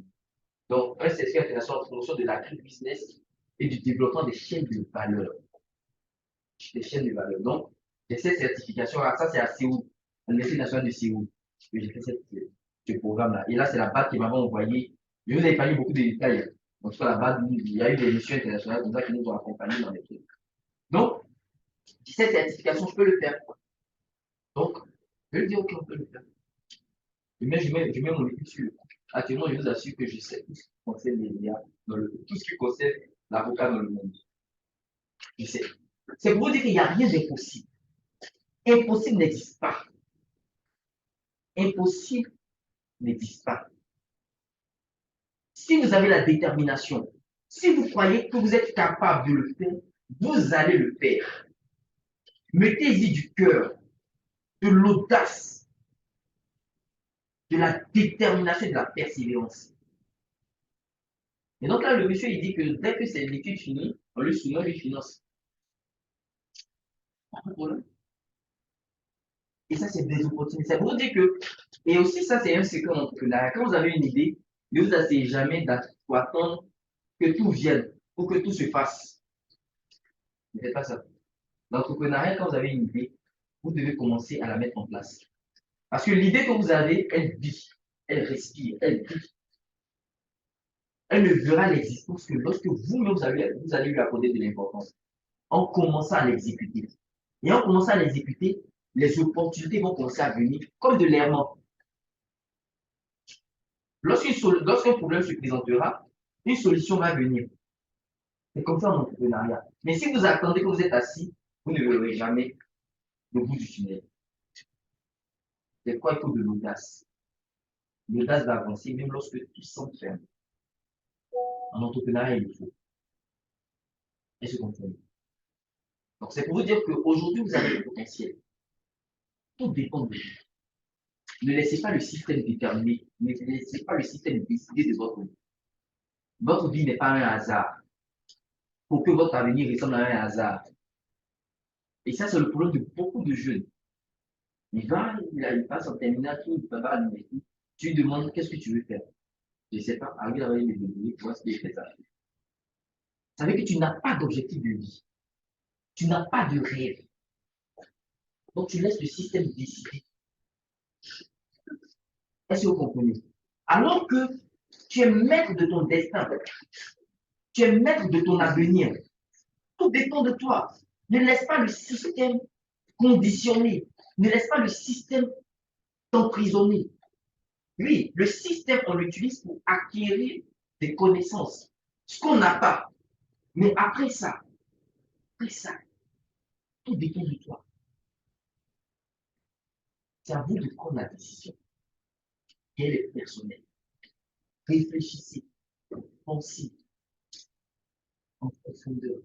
Donc, un certificat international en promotion de l'agri-business et du développement des chaînes de valeur. Des chaînes de valeur. Donc, j'ai cette certification-là, ça c'est à Séoul, à l'Université nationale de Séoul, que j'ai fait ce programme-là. Et là, c'est la BAD qui m'avait envoyé. Je vous ai épargné beaucoup de détails. Donc, sur la BAD, il y a eu des missions internationales comme ça qui nous ont accompagnés dans les trucs. Donc, cette certification, je peux le faire. Donc, je lui dis, OK, on peut le faire. Je mets mon équipe sur. Actuellement, je vous assure que je sais tout ce qui concerne les médias, tout ce qui concerne l'avocat dans le monde. Je sais. C'est pour vous dire qu'il n'y a rien d'impossible. Impossible n'existe pas. Impossible n'existe pas. Si vous avez la détermination, si vous croyez que vous êtes capable de le faire, vous allez le faire. Mettez-y du cœur, de l'audace, de la détermination et de la persévérance. Et donc là, le monsieur, il dit que dès que c'est l'étude finie, on lui soumet, on lui finance. Pas de problème. Et ça, c'est des opportunités. Ça veut dire que, et aussi, ça, c'est un secret d'entrepreneuriat. Quand vous avez une idée, ne vous asseyez jamais pour attendre que tout vienne ou que tout se fasse. Ne faites pas ça. L'entrepreneuriat, quand vous avez une idée, vous devez commencer à la mettre en place. Parce que l'idée que vous avez, elle vit, elle respire, elle vit. Elle ne verra l'existence que lorsque vous-même, vous allez lui accorder de l'importance. En commençant à l'exécuter. Et en commençant à l'exécuter, les opportunités vont commencer à venir comme de l'airement. Lorsqu'un problème se présentera, une solution va venir. C'est comme ça en entrepreneuriat. Mais si vous attendez que vous êtes assis, vous ne verrez jamais le bout du tunnel. C'est quoi? Il faut de l'audace. L'audace d'avancer, même lorsque tout semble ferme. En entrepreneuriat, il le faut. Est-ce que vous comprenez? Donc, c'est pour vous dire qu'aujourd'hui, vous avez le potentiel. Tout dépend de vous. Ne laissez pas le système déterminer. Ne laissez pas le système décider de votre vie. Votre vie n'est pas un hasard. Pour que votre avenir ressemble à un hasard. Et ça, c'est le problème de beaucoup de jeunes. Il passe en terminale, tout, il va à l'université. Tu lui demandes qu'est-ce que tu veux faire. Je ne sais pas, arrive à les débrouiller, tu vois ce qu'il fait ça. Ça veut dire que tu n'as pas d'objectif de vie. Tu n'as pas de rêve. Donc, tu laisses le système décider. Est-ce que vous comprenez? Alors que tu es maître de ton destin, tu es maître de ton avenir. Tout dépend de toi. Ne laisse pas le système conditionner. Ne laisse pas le système t'emprisonner. Oui, le système, on l'utilise pour acquérir des connaissances. Ce qu'on n'a pas. Mais après ça, tout dépend de toi. C'est à vous de prendre la décision. Elle est personnelle. Réfléchissez, pensez en profondeur.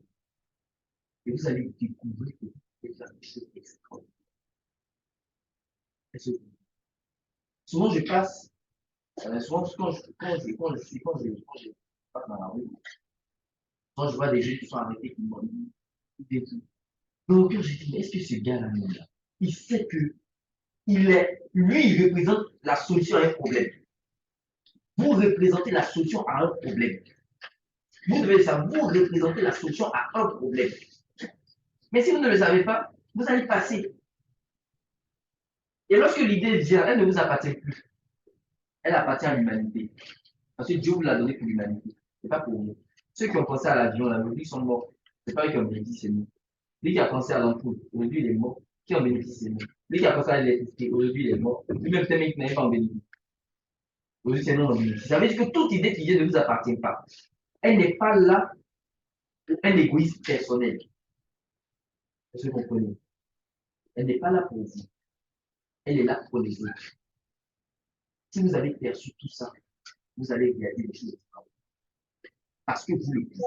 Et vous allez découvrir que vous pouvez faire des choses extraordinaires. Souvent, je passe, souvent, quand je passe dans la rue, Quand je vois des jeunes qui sont arrêtés, qui m'ont dit, donc, j'ai dit, mais est-ce que ce gars-là, il sait que lui, il représente la solution à un problème. Vous représentez la solution à un problème. Vous devez savoir, vous représentez la solution à un problème. Mais si vous ne le savez pas, vous allez passer. Et lorsque l'idée vient, elle ne vous appartient plus. Elle appartient à l'humanité. Parce que Dieu vous l'a donné pour l'humanité. Ce n'est pas pour vous. Ceux qui ont pensé à l'avion, la ils sont morts. Ce n'est pas eux qui ont bénéficié, c'est nous. Lui qui a pensé à l'ampoule, aujourd'hui il est mort. Qui en bénéficie, c'est nous. Lui qui a pensé à l'électricité, aujourd'hui il est mort. Lui-même, c'est mec qui n'est pas en bénéfice. Aujourd'hui, c'est nous en bénéficie. Ça veut dire que toute idée qui vient ne vous appartient pas. Elle n'est pas là pour un égoïsme personnel. Est-ce que vous comprenez? Elle n'est pas là pour vous. Elle est là pour les autres. Si vous avez perçu tout ça, vous allez réaliser des choses. Parce que vous le pouvez.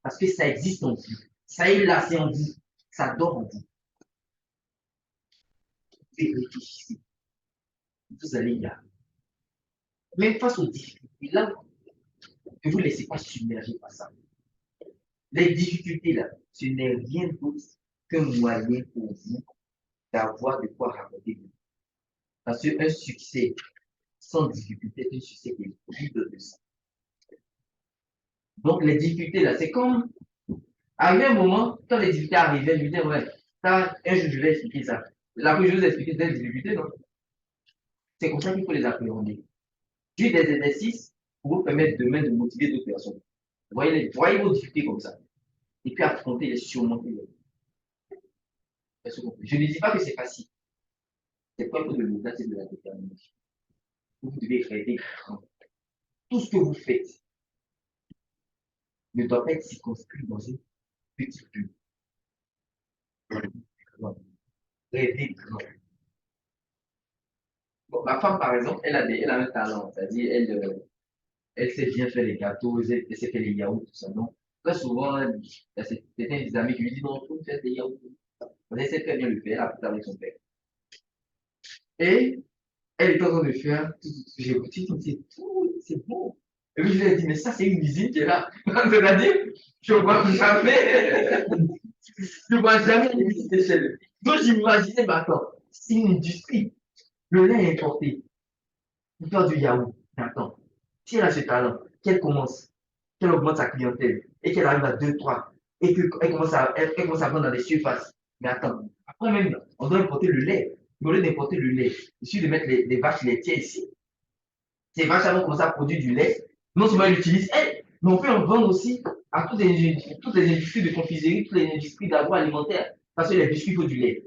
Parce que ça existe en vous. Ça est là, c'est en vous. Ça dort en vous. Et réfléchissez. Vous allez y arriver. Même face aux difficultés, là, ne vous laissez pas submerger par ça. Les difficultés, là, ce n'est rien d'autre qu'un moyen pour vous d'avoir de quoi raconter. Parce qu'un succès sans difficulté est un succès qui est libre de ça. Donc, les difficultés, là, c'est comme, arrivé un moment, quand les difficultés arrivaient, je me disais, ouais, ça, un jour, je vais expliquer ça. La que je vous expliquer des difficultés, non? C'est comme ça qu'il faut les appréhender. J'ai des exercices pour vous permettre demain de motiver d'autres personnes. Voyez vos difficultés comme ça. Et puis affronter les surmonter. Je ne dis pas que c'est facile. C'est pas de l'audace et de la détermination. Vous devez rêver grand. Tout ce que vous faites ne doit pas être circonscrit dans une petite bulle. Rêver grand. Bon, ma femme, par exemple, elle a un talent. C'est-à-dire, elle sait bien faire les gâteaux, elle sait faire les yaourts, tout ça. Donc, très souvent, il y a certains des amis qui lui disent non, il faut faire des yaourts. Elle sait très bien le faire, elle a fait avec son père. Et elle est en train de faire tout ce que j'ai goûté, c'est bon. Et puis je lui ai dit, mais ça, c'est une usine qui est là. C'est-à-dire, je ne vois jamais, je ne vois jamais une usine chez eux. Donc j'imaginais, mais attends, c'est une industrie. Le lait est importé pour faire du yaourt. Mais attends, si elle a ce talent, qu'elle commence, qu'elle augmente sa clientèle et qu'elle arrive à 2, 3, et qu'elle commence à vendre dans des surfaces. Mais attends, après même, on doit importer le lait. Mais au lieu d'importer le lait, il suffit de mettre les vaches laitières ici. Ces vaches vont commencer à produire du lait. Non seulement ils l'utilisent, elles, mais on peut en vendre aussi à toutes les industries de confiserie, toutes les industries d'agroalimentaire. Parce que les biscuits, il faut du lait.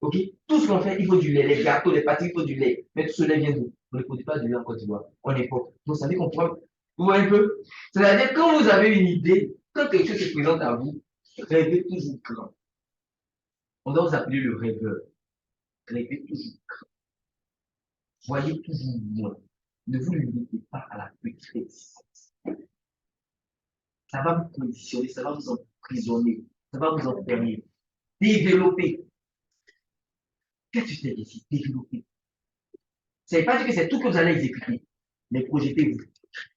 Ok? Tout ce qu'on fait, il faut du lait. Les gâteaux, les pâtisseries, il faut du lait. Mais tout ce lait vient d'où? On ne produit pas de lait en Côte d'Ivoire. On importe. Donc, ça veut dire qu'on pourra. Vous voyez un peu? C'est-à-dire, quand vous avez une idée, quand quelque chose se présente à vous, rêvez toujours grand. On doit vous appeler le rêveur. Rêvez toujours grand. Voyez toujours loin. Ne vous limitez pas à la petite existence. Ça va vous conditionner, ça va vous emprisonner, ça va vous enfermer. Développer. Qu'est-ce que tu fais ici? Développer. Ça ne veut pas dire que c'est tout que vous allez exécuter, mais projetez-vous.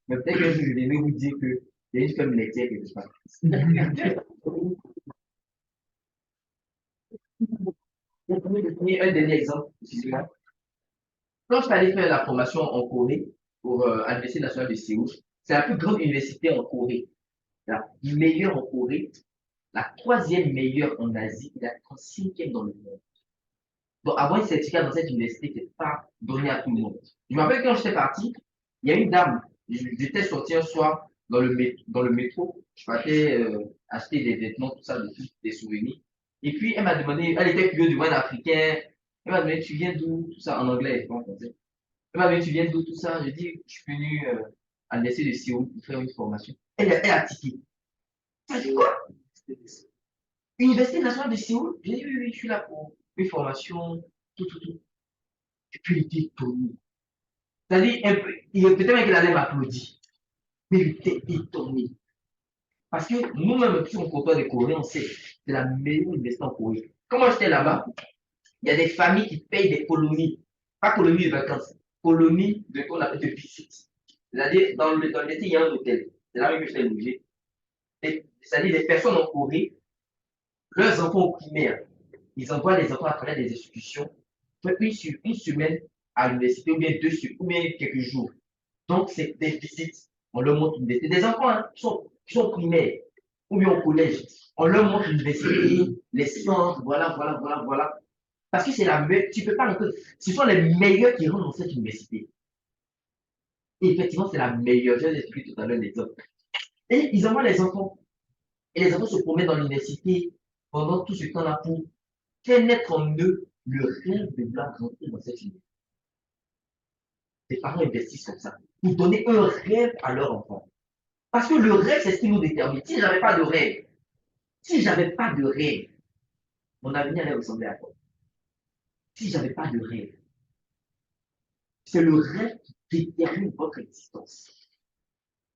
Mais peut-être que je vais vous dire qu'il y a une femme laitière quelque part. Un dernier exemple, excusez-moi. Quand je suis allé faire la formation en Corée, à l'Université nationale de Séoul, c'est la plus grande université en Corée. La meilleure en Corée, la troisième meilleure en Asie et la 35e dans le monde. Donc, avoir un certificat dans cette université, ce n'est pas donné à tout le monde. Je me rappelle quand j'étais parti, il y a une dame, j'étais sorti un soir dans le métro, je partais acheter des vêtements, tout ça, des souvenirs. Et puis, elle m'a demandé, elle était curieuse du monde africain, elle m'a demandé, tu viens d'où? Tout ça en anglais, pas en français. Elle m'a demandé, tu viens d'où? Tout ça. Je dis, je suis venu à l'université de Séoul pour faire une formation. Elle a tiqué. Ça dit quoi? Université nationale de Séoul? J'ai dit, oui, oui, je suis là pour une formation, tout. Et puis il était étonné. C'est-à-dire, peut-être qu'il allait m'applaudir, mais il était étonné. Parce que nous-mêmes, qui sommes contents des Coréens, on sait que c'est la meilleure université en Corée. Quand moi j'étais là-bas, il y a des familles qui payent des colonies, pas colonies de vacances, colonies qu'on appelle de visite. C'est-à-dire, dans l'été, il y a un hôtel. C'est là même que je t'ai logé. c'est-à-dire les personnes en Corée, leurs enfants au primaire, ils envoient les enfants à travers des institutions, une semaine à l'université, ou bien quelques jours. Donc, c'est des visites. On leur montre l'université. Des enfants hein, qui sont primaires ou bien au collège. On leur montre l'université, les sciences, voilà. Parce que c'est la meilleure. Tu peux pas rentrer. Ce sont les meilleurs qui rentrent dans cette université. Et effectivement, c'est la meilleure. Je vais vous expliquer tout à l'heure l'exemple. Et ils envoient les enfants. Et les enfants se promènent dans l'université pendant tout ce temps-là pour faire naître en eux le rêve de vouloir rentrer dans cette université. Les parents investissent comme ça pour donner un rêve à leur enfant. Parce que le rêve, c'est ce qui nous détermine. Si j'avais pas de rêve, si j'avais pas de rêve, mon avenir allait ressembler à quoi? Si j'avais pas de rêve, c'est le rêve qui détermine votre existence.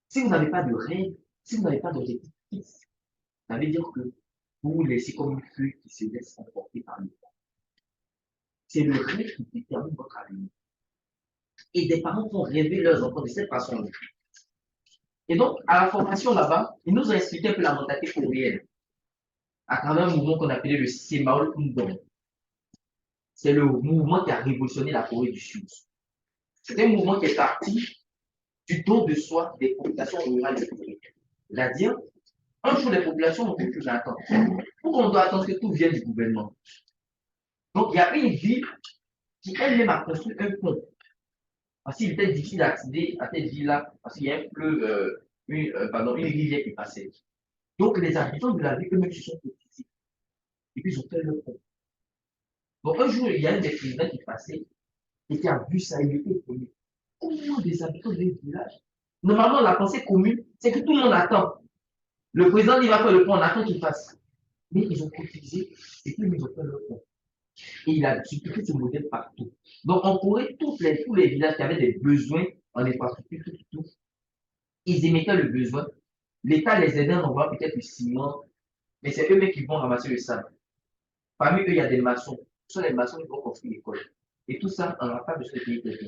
Si vous n'avez pas de rêve, si vous n'avez pas d'objectif fixe, ça veut dire que vous vous laissez comme une feuille qui se laisse emporter par le vent. C'est le rêve qui détermine votre avenir. Et des parents font rêver leurs enfants de cette façon-là. Et donc, à la formation là-bas, ils nous ont expliqué un peu la mentalité coréenne à travers un mouvement qu'on appelait le Semaul Undong. C'est le mouvement qui a révolutionné la Corée du Sud. C'est un mouvement qui est parti du don de soi des populations rurales de Corée. C'est-à-dire, un jour, les populations n'ont plus à attendre. Pourquoi on doit attendre que tout vienne du gouvernement? Donc, il y a une ville qui elle-même a construit un pont. Parce qu'il était difficile d'accéder à cette ville-là, parce qu'il y a un fleuve, une rivière qui passait. Donc, les habitants de la ville eux-mêmes se sont cotisés. Et puis, ils ont fait leur pont. Donc, un jour, il y a un des présidents qui passait, et qui a vu ça, il était étonné. Combien des habitants de village? Normalement, la pensée commune, c'est que tout le monde attend. Le président, il va faire le pont, on attend qu'il fasse. Mais ils ont cotisé, et puis ils ont fait leur pont. Et il a dupliqué ce modèle partout. Donc, en Corée, tous les villages qui avaient des besoins en infrastructure, tout, ils émettaient le besoin. L'État les aidait en envoyant peut-être du ciment, mais c'est eux-mêmes qui vont ramasser le sable. Parmi eux, il y a des maçons. Ce sont les maçons qui vont construire l'école. Et tout ça, on n'a pas besoin de payer quelqu'un.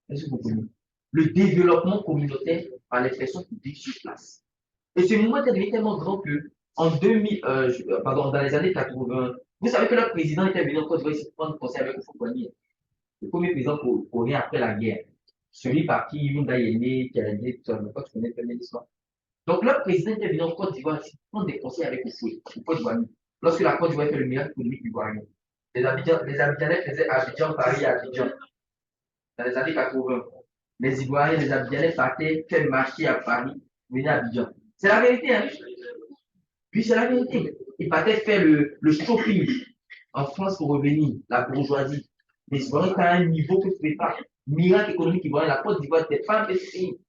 Est-ce que vous comprenez? Le développement communautaire par les personnes qui vivent sur place. Et ce mouvement est devenu tellement grand que, en 2000, dans les années 80, vous savez que le président était venu en Côte d'Ivoire ici prendre conseil avec Houphouët-Boigny, le premier président coréen après la guerre. Celui par qui Hyundai est né, qui a aidé, tout ça, mais pas tu connais très bien l'histoire. Donc, le président était venu en Côte d'Ivoire ici prendre des conseils avec Houphouët-Boigny. Lorsque la Côte d'Ivoire fait le miracle économique ivoirien. Les Abidjanais faisaient Abidjan, Paris, Abidjan, dans les années 80. Les Ivoiriens, les Abidjanais partaient faire marché à Paris, venaient à Abidjan. C'est la vérité, hein? Puis c'est la vérité. Ils partaient faire le shopping en France pour revenir, la bourgeoisie. Mais Ivoiriens étaient à un niveau que vous ne pouvez pas. Miracle économique ivoirien, la Côte d'Ivoire n'était pas un pays.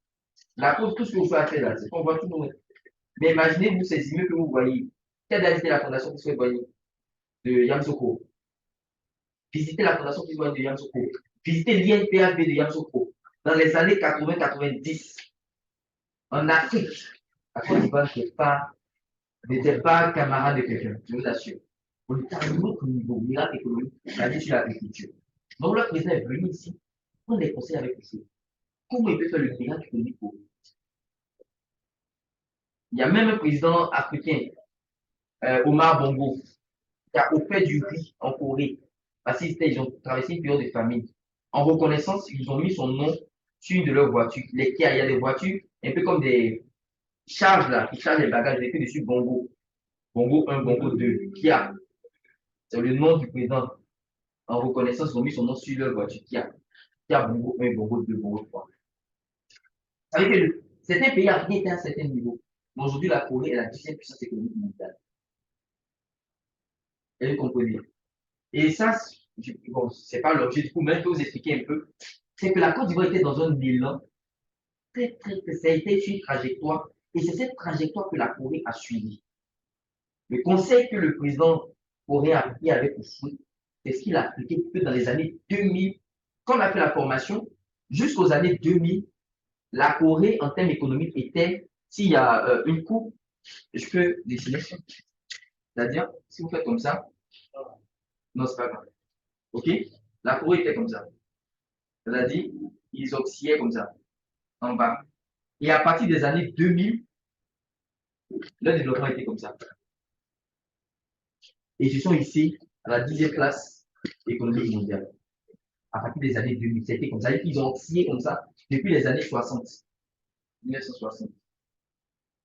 La Côte, tout ce que vous faites faire là, c'est qu'on voit tout le monde. Mais imaginez-vous ces immeubles que vous voyez. Quelle date était la fondation qui se fait de Yamsoko? Visitez la fondation qui se de Yamsoko. Visitez l'INPHB de Yamsoko. Dans les années 80-90, en Afrique, la Côte d'Ivoire n'était pas camarade de quelqu'un, je vous assure. On était à un autre niveau, miracle économique, basé sur l'agriculture. Donc, le président est venu ici, prendre des conseils avec vous. Comment il peut faire le miracle économique pour vous? Il y a même un président africain, Omar Bongo, qui a offert du riz en Corée, parce qu'ils ont traversé une période de famine. En reconnaissance, ils ont mis son nom sur une de leurs voitures. Les Kia, il y a des voitures, un peu comme des charges là, qui chargent les bagages, il écrit dessus Bongo. Bongo 1, Bongo 2, Kia. C'est le nom du président. En reconnaissance, ils ont mis son nom sur leur voiture, Kia Bongo 1, Bongo 2, Bongo 3. Ça veut dire que certains pays africains étaient à un certain niveau. Mais aujourd'hui, la Corée est la 10e puissance économique mondiale. Et vous comprenez. Et ça, bon, c'est pas l'objet du coup, mais je peux vous expliquer un peu. C'est que la Côte d'Ivoire était dans un élan ça a été sur une trajectoire. Et c'est cette trajectoire que la Corée a suivie. Le conseil que le président coréen a pris avec Ousmane, c'est ce qu'il a appliqué que dans les années 2000, quand on a fait la formation, jusqu'aux années 2000, la Corée, en termes économiques, était, s'il y a une coupe, je peux dessiner ça. C'est-à-dire, si vous faites comme ça, non, c'est pas grave. OK? La Corée était comme ça. C'est-à-dire, ils oscillaient comme ça, en bas. Et à partir des années 2000, Leur développement était comme ça. Et ils se sont ici à la 10e place économique mondiale. À partir des années 2000, c'était comme ça. Ils ont oscillé comme ça depuis les années 60, 1960,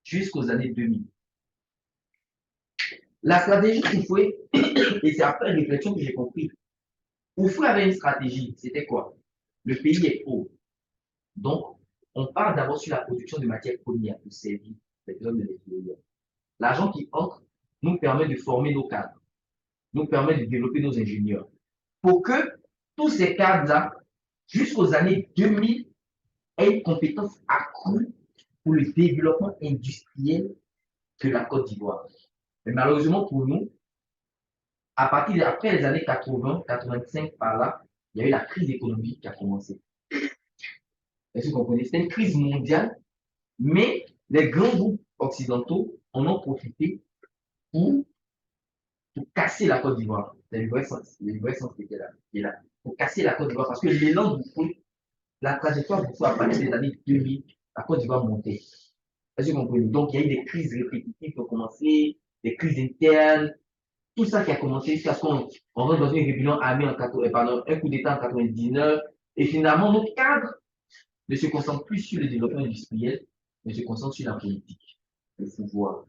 jusqu'aux années 2000. La stratégie Oufoué, et c'est après réflexion que j'ai compris, Oufoué avait une stratégie, c'était quoi? Le pays est pauvre. Donc, on part d'abord sur la production de matières premières pour servir les hommes de l'extérieur. L'argent qui entre nous permet de former nos cadres, nous permet de développer nos ingénieurs. Pour que tous ces cadres-là, jusqu'aux années 2000, aient une compétence accrue pour le développement industriel de la Côte d'Ivoire. Mais malheureusement pour nous, après les années 80, 85 par là, il y a eu la crise économique qui a commencé. Est-ce que vous comprenez? C'était une crise mondiale, mais les grands groupes occidentaux en ont profité pour, pour casser la Côte d'Ivoire. C'est le vrai sens qui est là. Pour casser la Côte d'Ivoire. Parce que l'élan du feu, la trajectoire du feu à partir des années 2000, la Côte d'Ivoire montait. Est-ce que vous comprenez? Donc, il y a eu des crises répétitives qui ont commencé, des crises internes, tout ça qui a commencé jusqu'à ce qu'on rentre dans une rébellion armée pardon, un coup d'État en 99. Et finalement, notre cadre ne se concentre plus sur le développement industriel, mais se concentre sur la politique, le pouvoir.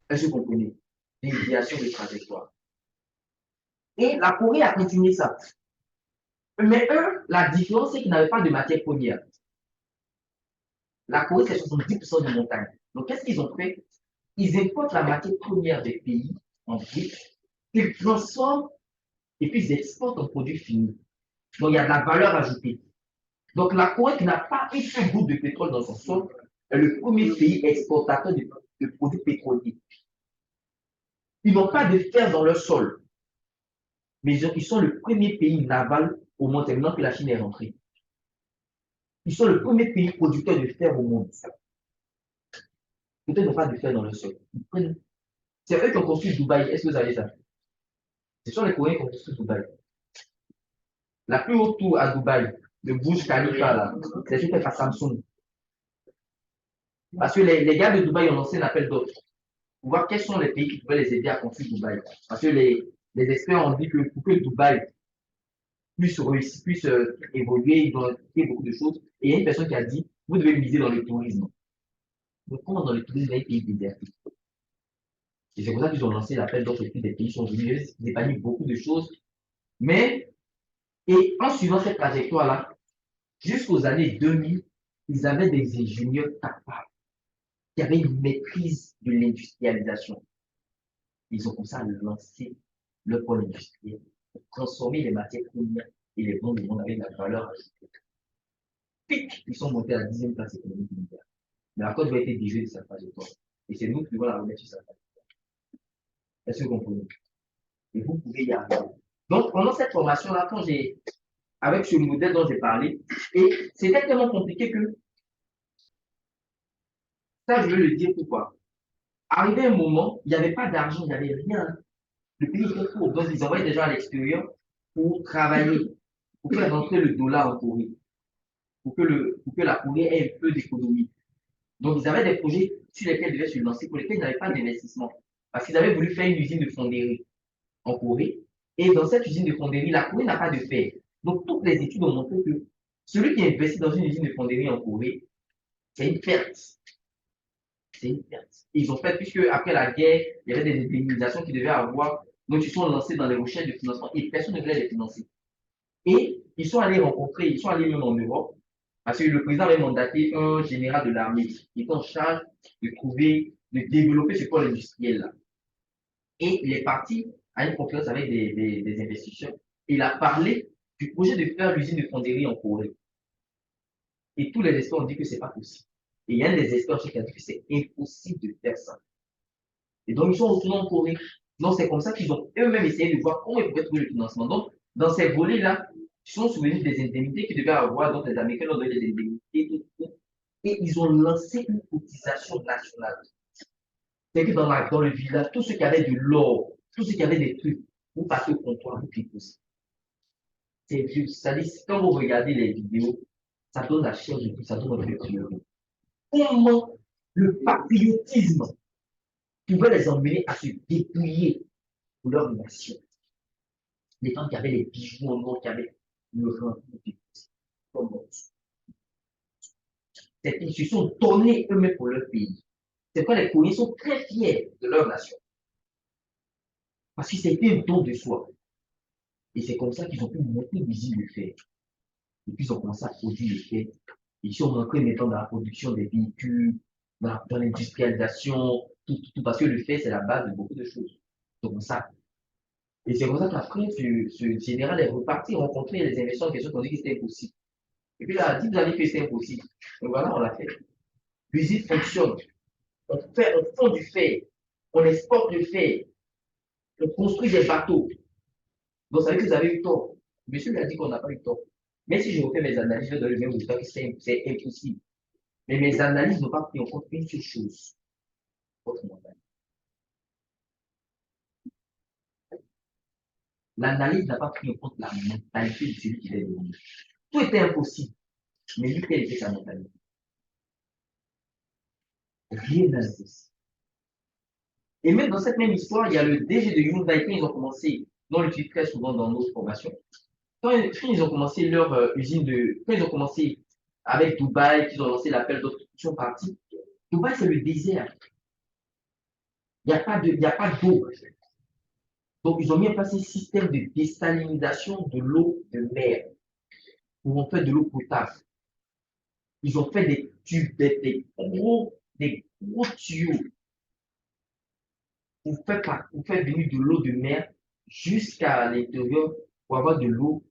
Est-ce que vous comprenez? Déviation de trajectoire. Et la Corée a continué ça. Mais eux, la différence, c'est qu'ils n'avaient pas de matière première. La Corée, c'est 70% de montagne. Donc, qu'est-ce qu'ils ont fait? Ils importent la matière première des pays en briques, ils transforment et puis ils exportent en produit fini. Donc, il y a de la valeur ajoutée. Donc, la Corée qui n'a pas un seul goutte de pétrole dans son sol est le premier pays exportateur de produits pétroliers. Ils n'ont pas de fer dans leur sol, mais ils sont le premier pays naval au monde, c'est maintenant que la Chine est rentrée. Ils sont le premier pays producteur de fer au monde. Peut-être qu'ils n'ont pas de fer dans leur sol. C'est eux qui ont construit Dubaï. Est-ce que vous savez ça? Ce sont les Coréens qui ont construit Dubaï. La plus haute tour à Dubaï, le Burj Khalifa, là, c'est fait par Samsung. Parce que les gars de Dubaï ont lancé un appel d'offres pour voir quels sont les pays qui pouvaient les aider à construire Dubaï. Parce que les experts ont dit que pour que Dubaï puisse évoluer, ils doivent faire beaucoup de choses. Et il y a une personne qui a dit, vous devez miser dans le tourisme. Donc, comment dans le tourisme, il y a des pays désertiques? Et c'est pour ça qu'ils ont lancé l'appel d'offres et puis des pays sont venus, ils épanouissent beaucoup de choses. Mais, et en suivant cette trajectoire-là, jusqu'aux années 2000, ils avaient des ingénieurs capables, qui avaient une maîtrise de l'industrialisation. Ils ont comme ça lancé le pôle industriel pour transformer les matières premières et les vendre au monde avec de la valeur ajoutée. Pic, ils sont montés à la 10e place économique mondiale. Mais la Côte va être déviée de sa trajectoire. Et c'est nous qui devons la remettre sur sa trajectoire. Est-ce que vous comprenez? Et vous pouvez y arriver. Donc, pendant cette formation-là, avec ce modèle dont j'ai parlé, et c'était tellement compliqué que, ça, je veux le dire pourquoi. Arrivé un moment, il n'y avait pas d'argent, il n'y avait rien. Le pays était pauvre. Donc, ils envoyaient des gens à l'extérieur pour travailler, pour faire rentrer le dollar en Corée, pour que la Corée ait un peu d'économie. Donc, ils avaient des projets sur lesquels ils devaient se lancer, pour lesquels ils n'avaient pas d'investissement. Parce qu'ils avaient voulu faire une usine de fonderie en Corée. Et dans cette usine de fonderie, la Corée n'a pas de fer. Donc, toutes les études ont montré que celui qui investit dans une usine de fonderie en Corée, c'est une perte. C'est une perte. Ils ont fait, puisque après la guerre, il y avait des indemnisations qui devaient avoir, donc ils sont lancés dans les recherches de financement et personne ne voulait les financer. Et ils sont allés même en Europe, parce que le président avait mandaté un général de l'armée qui était en charge de développer ce pôle industriel-là. Et il est parti à une conférence avec des investisseurs. Il a parlé du projet de faire l'usine de fonderie en Corée. Et tous les experts ont dit que ce n'est pas possible. Et il y a un des experts qui a dit que c'est impossible de faire ça. Et donc, ils sont retournés en Corée. Donc, c'est comme ça qu'ils ont eux-mêmes essayé de voir comment ils pouvaient trouver le financement. Donc, dans ces volets-là, ils sont souvenus des indemnités qu'ils devaient avoir. Donc, les Américains ont donné des indemnités. Et ils ont lancé une cotisation nationale. C'est que dans le village, tous ceux qui avaient de l'or, tous ceux qui avaient des trucs, vous partez au comptoir, vous déposez. C'est vieux. C'est-à-dire, quand vous regardez les vidéos, ça donne la chair de tout, ça donne le cœur. Comment Le patriotisme pouvait les emmener à se dépouiller pour leur nation. Les gens qui avaient les bijoux en or, qui avaient le rang comme ils se sont donnés eux-mêmes pour leur pays. C'est pourquoi les Coréens sont très fiers de leur nation. Parce que c'était un don de soi. Et c'est comme ça qu'ils ont pu monter l'usine de fer. Et puis ils ont commencé à produire le fer. Ils sont rentrés maintenant dans la production des véhicules, dans l'industrialisation, tout, parce que le fer, c'est la base de beaucoup de choses. Donc ça. Et c'est comme ça qu'après, ce général est reparti rencontrer les investisseurs en question qui ont dit que c'était impossible. Et puis là, 10 années que c'était impossible. Donc voilà, on l'a fait. L'usine fonctionne. On fond du fer. On exporte le fer. On construit des bateaux. Donc, ça veut dire que vous avez eu tort. Monsieur lui a dit qu'on n'a pas eu tort. Mais si je refais mes analyses, je vais donner le même résultat que c'est impossible. Mais mes analyses n'ont pas pris en compte une seule chose. Votre mentalité. L'analyse n'a pas pris en compte la mentalité de celui qui l'a donné. Tout était impossible. Mais lui, quelle était sa mentalité? Rien n'est impossible. Et même dans cette même histoire, il y a le DG de Hyundai quand ils ont commencé, dont on l'utilise très souvent dans nos formations. Quand ils ont commencé leur usine de. Quand ils ont commencé avec Dubaï, qu'ils ont lancé l'appel d'offres, ils sont partis. Dubaï, c'est le désert. Il n'y a pas d'eau. Donc, ils ont mis en place un système de désalinisation de l'eau de mer pour en faire de l'eau potable. Ils ont fait des tubes, des gros tuyaux pour faire venir de l'eau de mer jusqu'à l'intérieur pour avoir de l'eau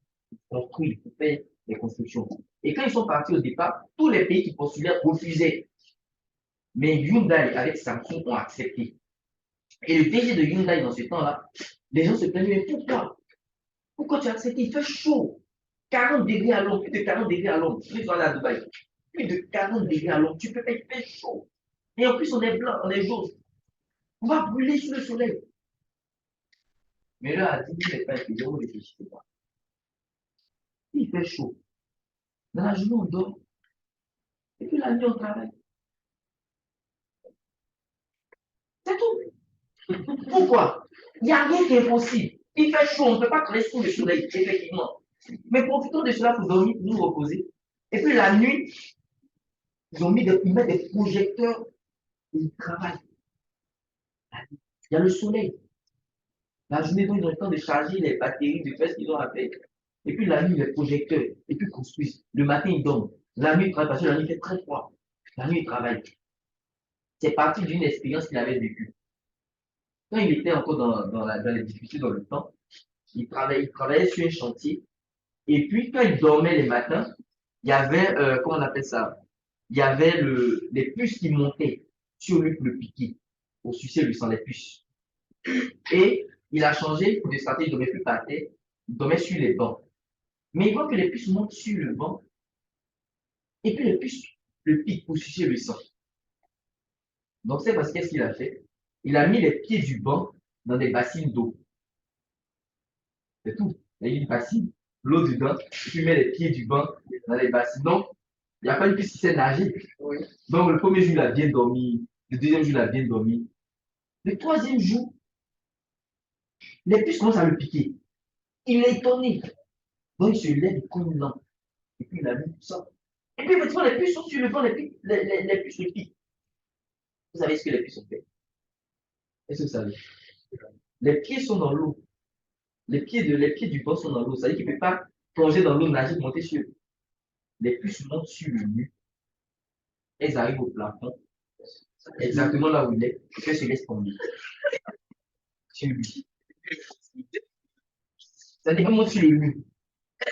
construite, pour faire des constructions. Et quand ils sont partis au départ, tous les pays qui postulaient refusaient. Mais Hyundai avec Samsung ont accepté. Et le DG de Hyundai dans ce temps-là, les gens se plaignaient, mais pourquoi? Pourquoi tu as accepté? Il fait chaud. 40 degrés à l'ombre, plus de 40 degrés à l'ombre. Plus dans la Dubaï. Plus de 40 degrés à l'ombre. Tu peux pas, il fait chaud. Et en plus, on est blanc, on est jaune. On va brûler sous le soleil. Mais là, à 10 000 n'est pas intelligent, ne réfléchissez pas. Il fait chaud. Dans la journée, on dort. Et puis la nuit, on travaille. C'est tout. Pourquoi? Il n'y a rien qui est impossible. Il fait chaud, on ne peut pas travailler sous le soleil, effectivement. Mais profitons de cela pour dormir, pour nous reposer. Et puis la nuit, ils mettent des projecteurs et ils travaillent. Il y a le soleil. La journée, donc, ils ont le temps de charger les batteries, de faire ce qu'ils ont à faire. Et puis la nuit, les projecteurs. Et puis ils construisent. Le matin, ils dorment. La nuit, ils travaillent parce que la nuit fait très froid. La nuit, ils travaillent. C'est parti d'une expérience qu'il avait vécue. Quand il était encore dans les difficultés dans le temps, il travaillait sur un chantier. Et puis, quand il dormait les matins, il y avait, comment on appelle ça? Il y avait les puces qui montaient sur lui pour le piquer, pour sucer le sang, les puces. Et il a changé de stratégie, il ne dormait plus par terre, il dormait sur les bancs. Mais il voit que les puces montent sur le banc, et puis les puces le piquent pour sucer le sang. Donc, c'est parce qu'est-ce qu'il a fait? Il a mis les pieds du banc dans des bassines d'eau. C'est tout. Il y a une bassine, l'eau dedans, et puis il met les pieds du banc dans les bassines. Donc, il n'y a pas une piste qui sait nager. Oui. Donc, le premier jour, il a bien dormi. Le deuxième jour, il a bien dormi. Le troisième jour, les puces commencent à le piquer. Il est étonné. Donc, il se lève comme une lampe. Et puis, il a mis tout ça. Et puis, effectivement, les puces sont sur le banc, les puces le piquent. Vous savez ce que les puces ont fait? Est-ce que vous savez? Les pieds sont dans l'eau. Les pieds du banc sont dans l'eau. Ça veut dire qu'il ne peut pas plonger dans l'eau, nager, monter sur eux. Les puces montent sur le mur. Elles arrivent au plafond, exactement là où il est, et qu'elles se laissent tomber. Sur lui. C'est-à-dire qu'elles montent sur le mur.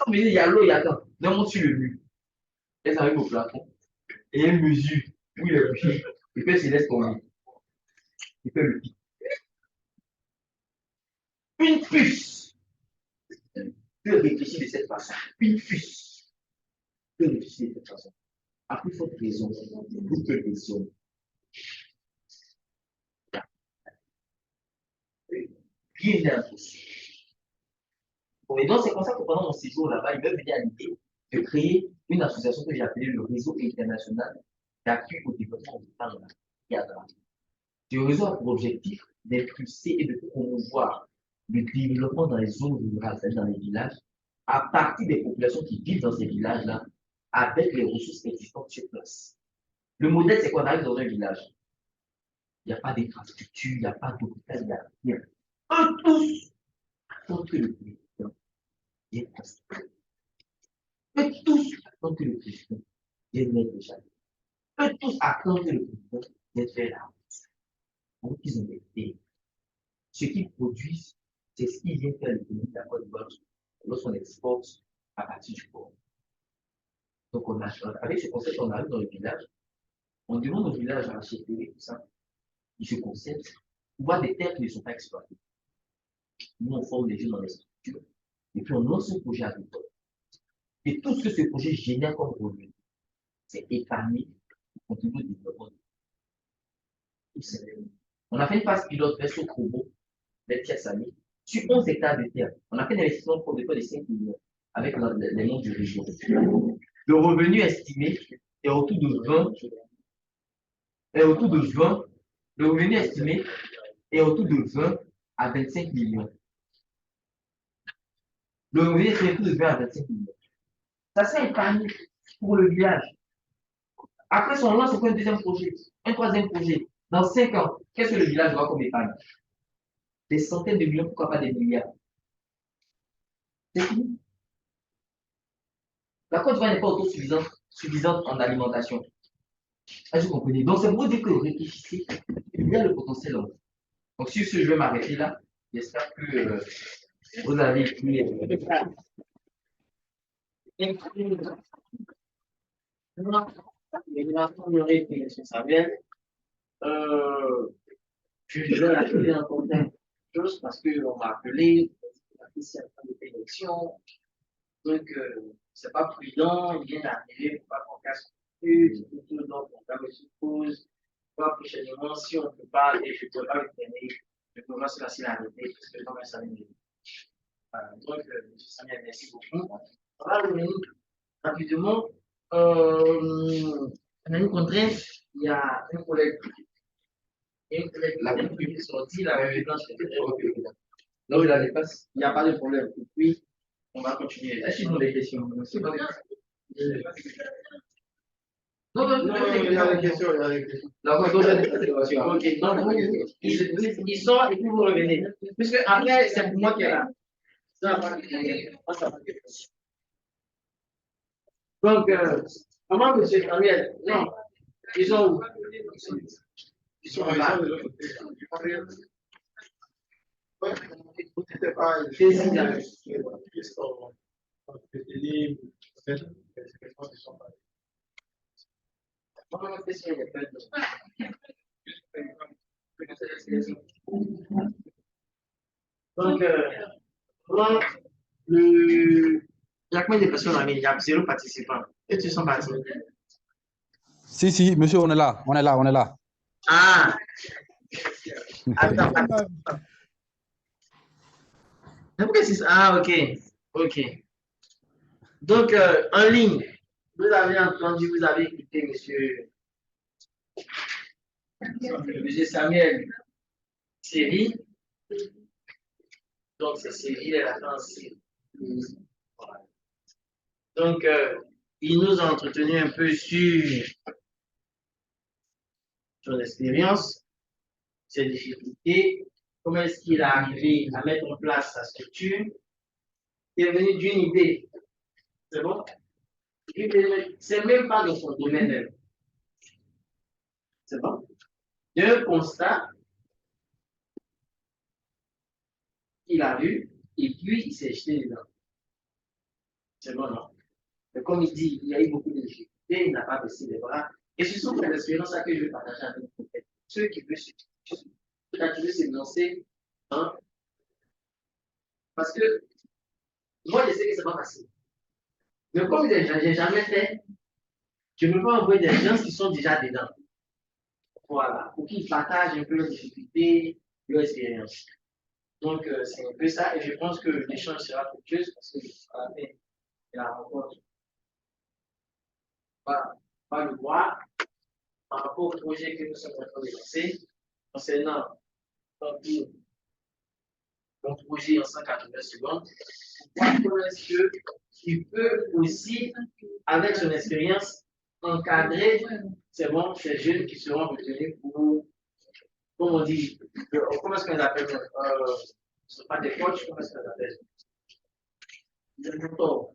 Comme il y a l'eau, il y a temps. Elles montent sur le mur. Elles arrivent au plafond. Et elles mesurent où il est couché. Et puis elles se laissent tomber. Et puis le pic. Une puce peut réfléchir de cette façon. Une puce peut réfléchir de cette façon. À plus forte raison, pour quelle raison? Rien n'est impossible. Bon, et donc, c'est comme ça que pendant mon séjour là-bas, il me venait à l'idée de créer une association que j'ai appelée le Réseau international d'appui au développement rural et agral. Ce réseau a pour objectif d'impulser et de promouvoir le développement dans les zones rurales, c'est-à-dire dans les villages, à partir des populations qui vivent dans ces villages-là, avec les ressources existantes sur place. Le modèle, c'est qu'on arrive dans un village. Il n'y a pas d'infrastructure, il n'y a pas d'hôpital, il n'y a rien. Eux tous attendent que le président vienne construire. Eux tous attendent que le président vienne mettre le chalet. Eux tous attendent que le président vienne faire la route. Donc, ils ont des terres. Ce qu'ils produisent, c'est ce qui vient faire l'économie de la Côte d'Ivoire lorsqu'on exporte à partir du port. Donc, avec ce concept, on arrive dans le village, on demande au village à acheter tout ça. Ils se concentrent, on voit des terres qui ne sont pas exploitées. Nous, on forme des jeunes dans les structures, et puis on lance un projet agricole. Et tout ce que ce projet génère comme revenu, c'est épargné pour contribuer au développement. On a fait une phase pilote version Kobo, les tiers amis, sur 11 hectares de terre. On a fait un investissement pour de 5 millions avec les mondes du région. Le revenu estimé est autour de 20, le revenu estimé est autour de 20 à 25 millions. Le revenu estimé est autour de 20 à 25 millions. Ça s'est épargné pour le village. Après, si on lance un deuxième projet, un troisième projet, dans 5 ans, qu'est-ce que le village doit comme épargne? Des centaines de millions, pourquoi pas des milliards? C'est fini. La Côte d'Ivoire n'est pas autosuffisante en alimentation. Est-ce que vous comprenez? Donc, c'est pour dire que réfléchissez, il y a le potentiel en vous. Donc, sur ce, je vais m'arrêter là. J'espère que vous avez pris. Je vais rappeler encore une chose parce qu'on m'a appelé, c'est un peu d'élection, donc c'est pas prudent, il vient d'arriver, il ne faut pas qu'on casse le tout, donc on va me suppose, pas prochainement, si on ne peut pas, et je ne peux pas le traîner, je peux pas se passer l'arrêter parce que comme ça m'est donc, M. Samuel, merci beaucoup. On va revenir rapidement. On a une contrainte, il y a un collègue. La République est sortie, la République là où il a les passes, il n'y a pas de problème. Puis, on va continuer. Est-ce qu'ils ont des questions? Non, il y a des questions, il y a des questions. D'accord, donc j'ai des questions. Ok, donc ils sortent et puis vous revenez. Puisque après, c'est pour moi qui est là. Donc, comment M. Samuel? Non, ils sont où? Ils sont là. Donc, il y a combien de personnes en ligne? Il y a 0 participants. Et tu sont partis? Si, monsieur, on est là, on est là, on est là. Ah! Attends. Pourquoi c'est ça? Ah, ok. Ok. Donc, en ligne, vous avez entendu, vous avez écouté monsieur Samuel Série. Donc, c'est Série, la France. Donc, il nous a entretenu un peu sur son expérience, ses difficultés, comment est-ce qu'il est arrivé à mettre en place sa structure. Il est venu d'une idée. C'est bon? C'est même pas dans son domaine même. C'est bon? D'un constat qu'il a vu, et puis il s'est jeté dedans. C'est bon, non? Mais comme il dit, il y a eu beaucoup de difficultés, il n'a pas baissé les bras. Et ce sont les expériences que je vais partager avec vous. Ceux qui veulent se lancer, hein? Parce que moi, je sais que ce n'est pas facile. Mais comme je n'ai jamais fait, je ne peux pas envoyer des gens qui sont déjà dedans. Voilà, pour qu'ils partagent un peu leurs difficultés, leur expérience. Donc, c'est un peu ça, et je pense que l'échange sera fructueux parce que à la fin de la rencontre, pas le voir. par rapport au projet que nous sommes en train de lancer, concernant mon projet en 180 secondes, comment est-ce qu'il peut aussi, avec son expérience, encadrer ces jeunes qui seront retenus pour, comme on dit, comment est-ce qu'on les appelle ce ne sont pas des coachs, comment est-ce qu'on les appelle? Des mentors.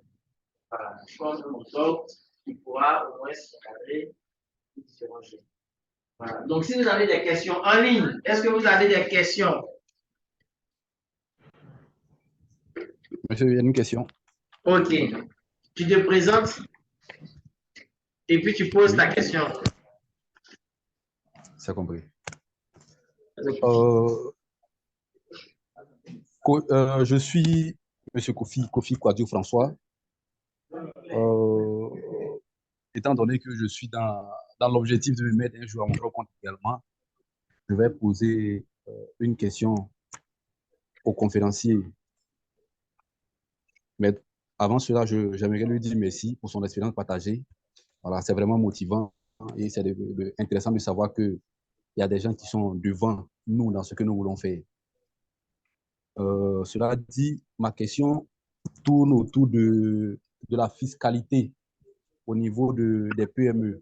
Voilà, je pense un mentor qui pourra au moins encadrer les différents jeunes. Voilà. Donc, si vous avez des questions en ligne, est-ce que vous avez des questions? Monsieur, il y a une question. Ok. Tu te présentes et puis tu poses ta question. C'est compris. Je suis Monsieur Kofi Kouadio François. Étant donné que je suis dans l'objectif de me mettre un jour à mon propre compte également, je vais poser une question au conférencier. Mais avant cela, j'aimerais lui dire merci pour son expérience partagée. Voilà, c'est vraiment motivant et c'est intéressant de savoir qu'il y a des gens qui sont devant nous dans ce que nous voulons faire. Cela dit, ma question tourne autour de la fiscalité au niveau des PME.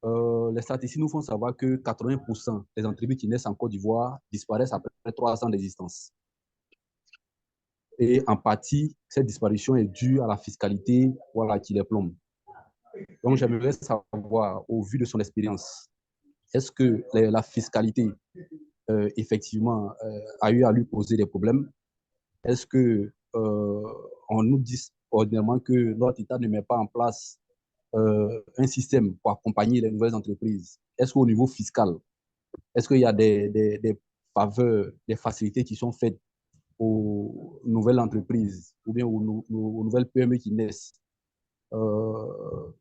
Les statistiques nous font savoir que 80% des entreprises qui naissent en Côte d'Ivoire disparaissent après 3 ans d'existence. Et en partie, cette disparition est due à la fiscalité, voilà, qui les plombe. Donc, j'aimerais savoir, au vu de son expérience, est-ce que la fiscalité, effectivement, a eu à lui poser des problèmes? Est-ce que on nous dit ordinairement que notre État ne met pas en place un système pour accompagner les nouvelles entreprises? Est-ce qu'au niveau fiscal, est-ce qu'il y a des faveurs, des facilités qui sont faites aux nouvelles entreprises ou bien aux nouvelles PME qui naissent, comme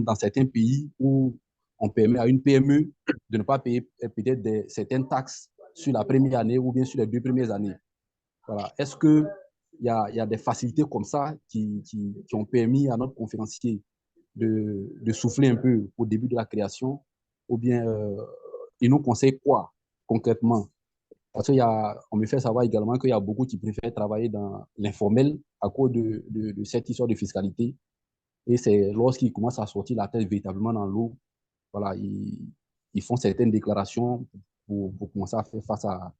dans certains pays où on permet à une PME de ne pas payer peut-être certaines taxes sur la première année ou bien sur les 2 premières années. Voilà. Est-ce qu'il y a des facilités comme ça qui ont permis à notre conférencier de souffler un peu au début de la création, ou bien il nous conseille quoi concrètement? Parce qu'on me fait savoir également qu'il y a beaucoup qui préfèrent travailler dans l'informel à cause de cette histoire de fiscalité. Et c'est lorsqu'ils commencent à sortir la tête véritablement dans l'eau, voilà, ils font certaines déclarations pour commencer à faire face à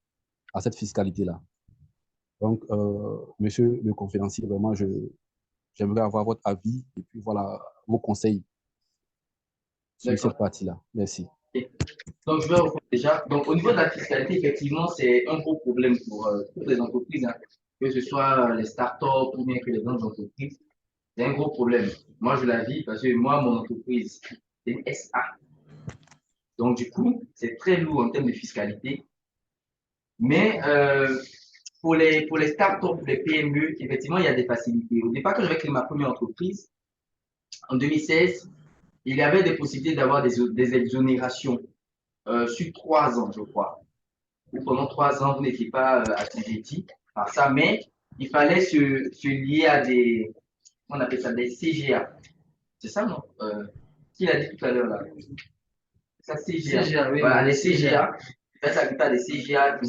cette fiscalité-là. Donc, monsieur le conférencier, vraiment, j'aimerais avoir votre avis et puis voilà, vos conseils sur cette partie-là. Merci. Donc, je vais reprendre déjà. Donc, au niveau de la fiscalité, effectivement, c'est un gros problème pour toutes les entreprises, hein, que ce soit les startups ou bien que les grandes entreprises. C'est un gros problème. Moi, je la vis parce que moi, mon entreprise, c'est une SA. Donc, du coup, c'est très lourd en termes de fiscalité. Mais pour les startups, pour les PME, effectivement, il y a des facilités. Au départ, quand j'avais créé ma première entreprise, en 2016, il y avait des possibilités d'avoir des exonérations sur 3 ans, je crois. Ou pendant 3 ans, vous n'étiez pas assujetti par ça, mais il fallait se lier à on appelle ça des CGA. C'est ça, non qui l'a dit tout à l'heure là? Ça, CGA. CGA, oui, voilà, oui, les CGA. Faites ça à des CGA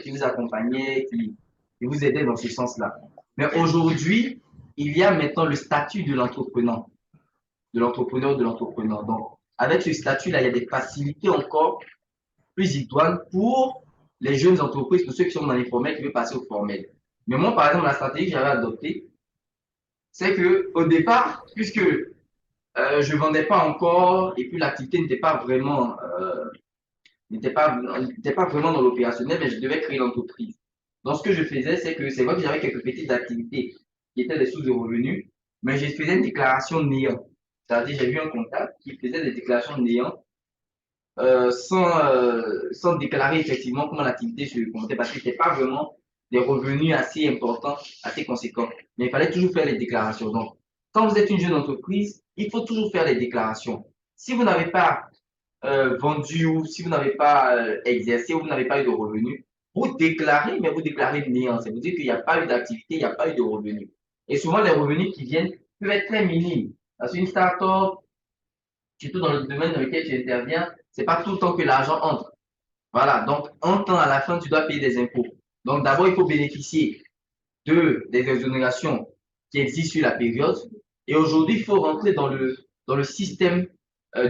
qui vous accompagnaient, qui vous aidaient dans ce sens-là. Mais aujourd'hui, il y a maintenant le statut de l'entrepreneur. De l'entrepreneur. Donc, avec ce statut-là, il y a des facilités encore plus idoines pour les jeunes entreprises, pour ceux qui sont dans l'informel, qui veulent passer au formel. Mais moi, par exemple, la stratégie que j'avais adoptée, c'est que au départ, puisque je ne vendais pas encore et puis l'activité n'était pas vraiment dans l'opérationnel, mais je devais créer l'entreprise. Donc, ce que je faisais, c'est que c'est vrai que j'avais quelques petites activités qui étaient des sources de revenus, mais je faisais une déclaration néant. C'est-à-dire, j'ai vu un comptable qui faisait des déclarations néant sans déclarer effectivement comment l'activité se comptait parce que ce n'était pas vraiment des revenus assez importants, assez conséquents. Mais il fallait toujours faire les déclarations. Donc, quand vous êtes une jeune entreprise, il faut toujours faire les déclarations. Si vous n'avez pas vendu ou si vous n'avez pas exercé ou vous n'avez pas eu de revenus, vous déclarez, mais vous déclarez néant. Ça veut dire qu'il n'y a pas eu d'activité, il n'y a pas eu de revenus. Et souvent, les revenus qui viennent peuvent être très minimes. Parce qu'une start-up, surtout dans le domaine dans lequel tu interviens, c'est pas tout le temps que l'argent entre. Voilà, donc un temps à la fin, tu dois payer des impôts. Donc d'abord, il faut bénéficier des exonérations qui existent sur la période. Et aujourd'hui, il faut rentrer dans le système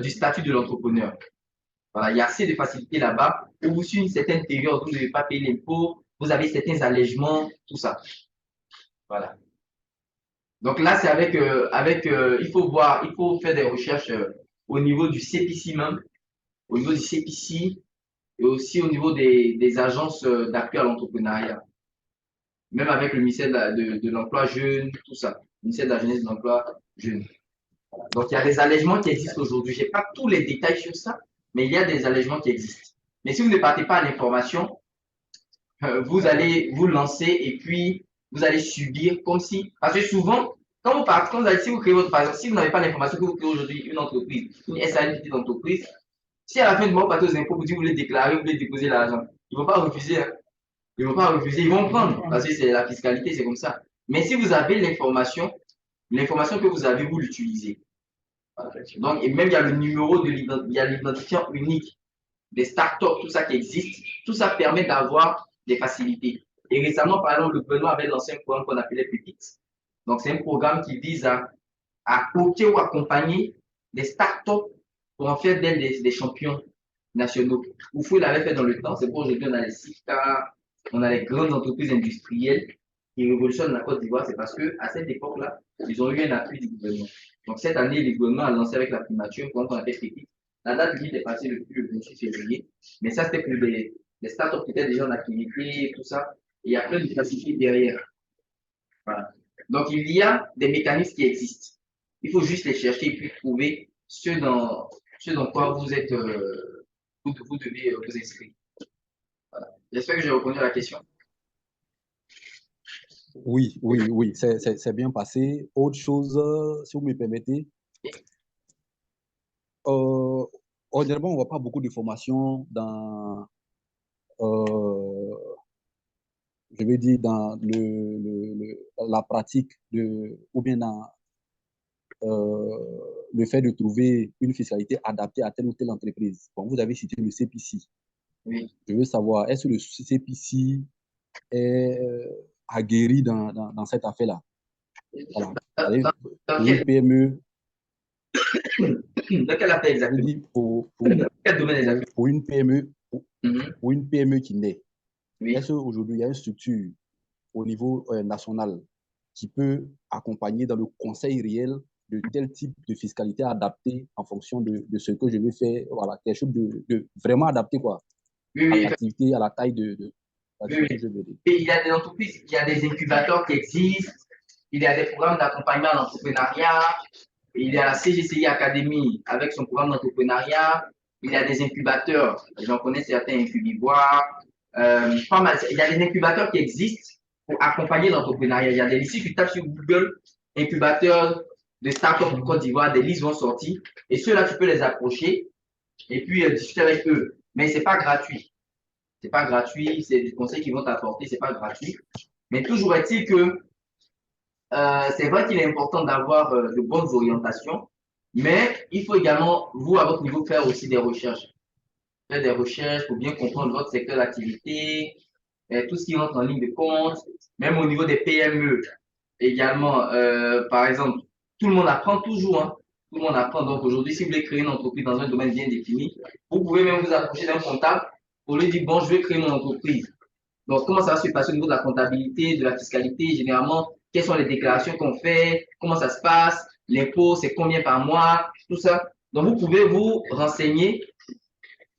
du statut de l'entrepreneur. Voilà, il y a assez de facilités là-bas où sur une certaine période, vous ne devez pas payer l'impôt, vous avez certains allègements, tout ça. Voilà. Donc là, c'est il faut voir, il faut faire des recherches au niveau du CPC même, au niveau du CPC et aussi au niveau des agences d'appui à l'entrepreneuriat, même avec le ministère de l'Emploi jeune, tout ça, le ministère de la Jeunesse et de l'Emploi jeune. Donc il y a des allègements qui existent aujourd'hui. Je n'ai pas tous les détails sur ça, mais il y a des allègements qui existent. Mais si vous ne partez pas à l'information, vous allez vous lancer et puis vous allez subir comme si, parce que souvent, quand vous partez, si vous créez votre, par exemple, si vous n'avez pas l'information que vous créez aujourd'hui une entreprise, une SARL, une petite entreprise, si à la fin du mois, vous partez aux impôts, vous dites que vous voulez déclarer, vous voulez déposer l'argent, ils ne vont pas refuser. Hein. Ils ne vont pas refuser, ils vont prendre, parce que c'est la fiscalité, c'est comme ça. Mais si vous avez l'information que vous avez, vous l'utilisez. Donc, et même il y a le numéro il y a l'identifiant unique des startups, tout ça qui existe, tout ça permet d'avoir des facilités. Et récemment, par exemple, le gouvernement avait lancé un programme qu'on appelait PEPIT. Donc, c'est un programme qui vise à coacher ou accompagner des startups pour en faire d'elles des champions nationaux. Oufou l'avait fait dans le temps, c'est pour aujourd'hui on a les SICA, on a les grandes entreprises industrielles qui révolutionnent la Côte d'Ivoire, c'est parce qu'à cette époque-là, ils ont eu un appui du gouvernement. Donc cette année, le gouvernement a lancé avec la primature un programme qu'on appelle PEPIT. La date limite est passée depuis le 28 février, mais ça c'était pour les startups qui étaient déjà en activité, tout ça, et il y a plein de facilités derrière. Voilà. Donc il y a des mécanismes qui existent. Il faut juste les chercher et puis trouver ce dans quoi vous êtes, vous devez vous inscrire. Voilà. J'espère que j'ai répondu à la question. Oui, c'est bien passé. Autre chose, si vous me permettez, ordinairement, on ne voit pas beaucoup de formations dans, je vais dire, dans la pratique ou bien dans le fait de trouver une fiscalité adaptée à telle ou telle entreprise. Bon, vous avez cité le CPC. Oui. Je veux savoir, est-ce que le CPC est aguerri dans cette affaire-là? Voilà. Pour une PME. Dans quel affaire exactement? Quel domaine exactement? Pour une PME, pour une PME qui naît, oui. Est-ce qu'aujourd'hui, il y a une structure au niveau national qui peut accompagner dans le conseil réel de tel type de fiscalité adaptée en fonction de ce que je veux faire, voilà, quelque chose de vraiment adapté quoi, à l'activité, à la taille de l'activité que je veux dire. Et il y a des entreprises, il y a des incubateurs qui existent, il y a des programmes d'accompagnement à l'entrepreneuriat, il y a la CGCI Academy avec son programme d'entrepreneuriat, il y a des incubateurs, j'en connais certains incubivoires, pas mal, il y a des incubateurs qui existent pour accompagner l'entrepreneuriat. Il y a des listes, si tu tapes sur Google, incubateurs de start-up de Côte d'Ivoire, des listes vont sortir, et ceux-là, tu peux les approcher, et puis discuter avec eux. Mais ce n'est pas gratuit. C'est pas gratuit, c'est des conseils qu'ils vont t'apporter, c'est pas gratuit. Mais toujours est-il que c'est vrai qu'il est important d'avoir de bonnes orientations, mais il faut également, vous, à votre niveau, faire aussi des recherches. Faire des recherches pour bien comprendre votre secteur d'activité, tout ce qui rentre en ligne de compte, même au niveau des PME également. Par exemple, tout le monde apprend toujours, hein. Tout le monde apprend. Donc aujourd'hui, si vous voulez créer une entreprise dans un domaine bien défini, vous pouvez même vous approcher d'un comptable pour lui dire, bon, je vais créer mon entreprise. Donc, comment ça va se passer au niveau de la comptabilité, de la fiscalité, généralement, quelles sont les déclarations qu'on fait, comment ça se passe, l'impôt, c'est combien par mois, tout ça. Donc, vous pouvez vous renseigner.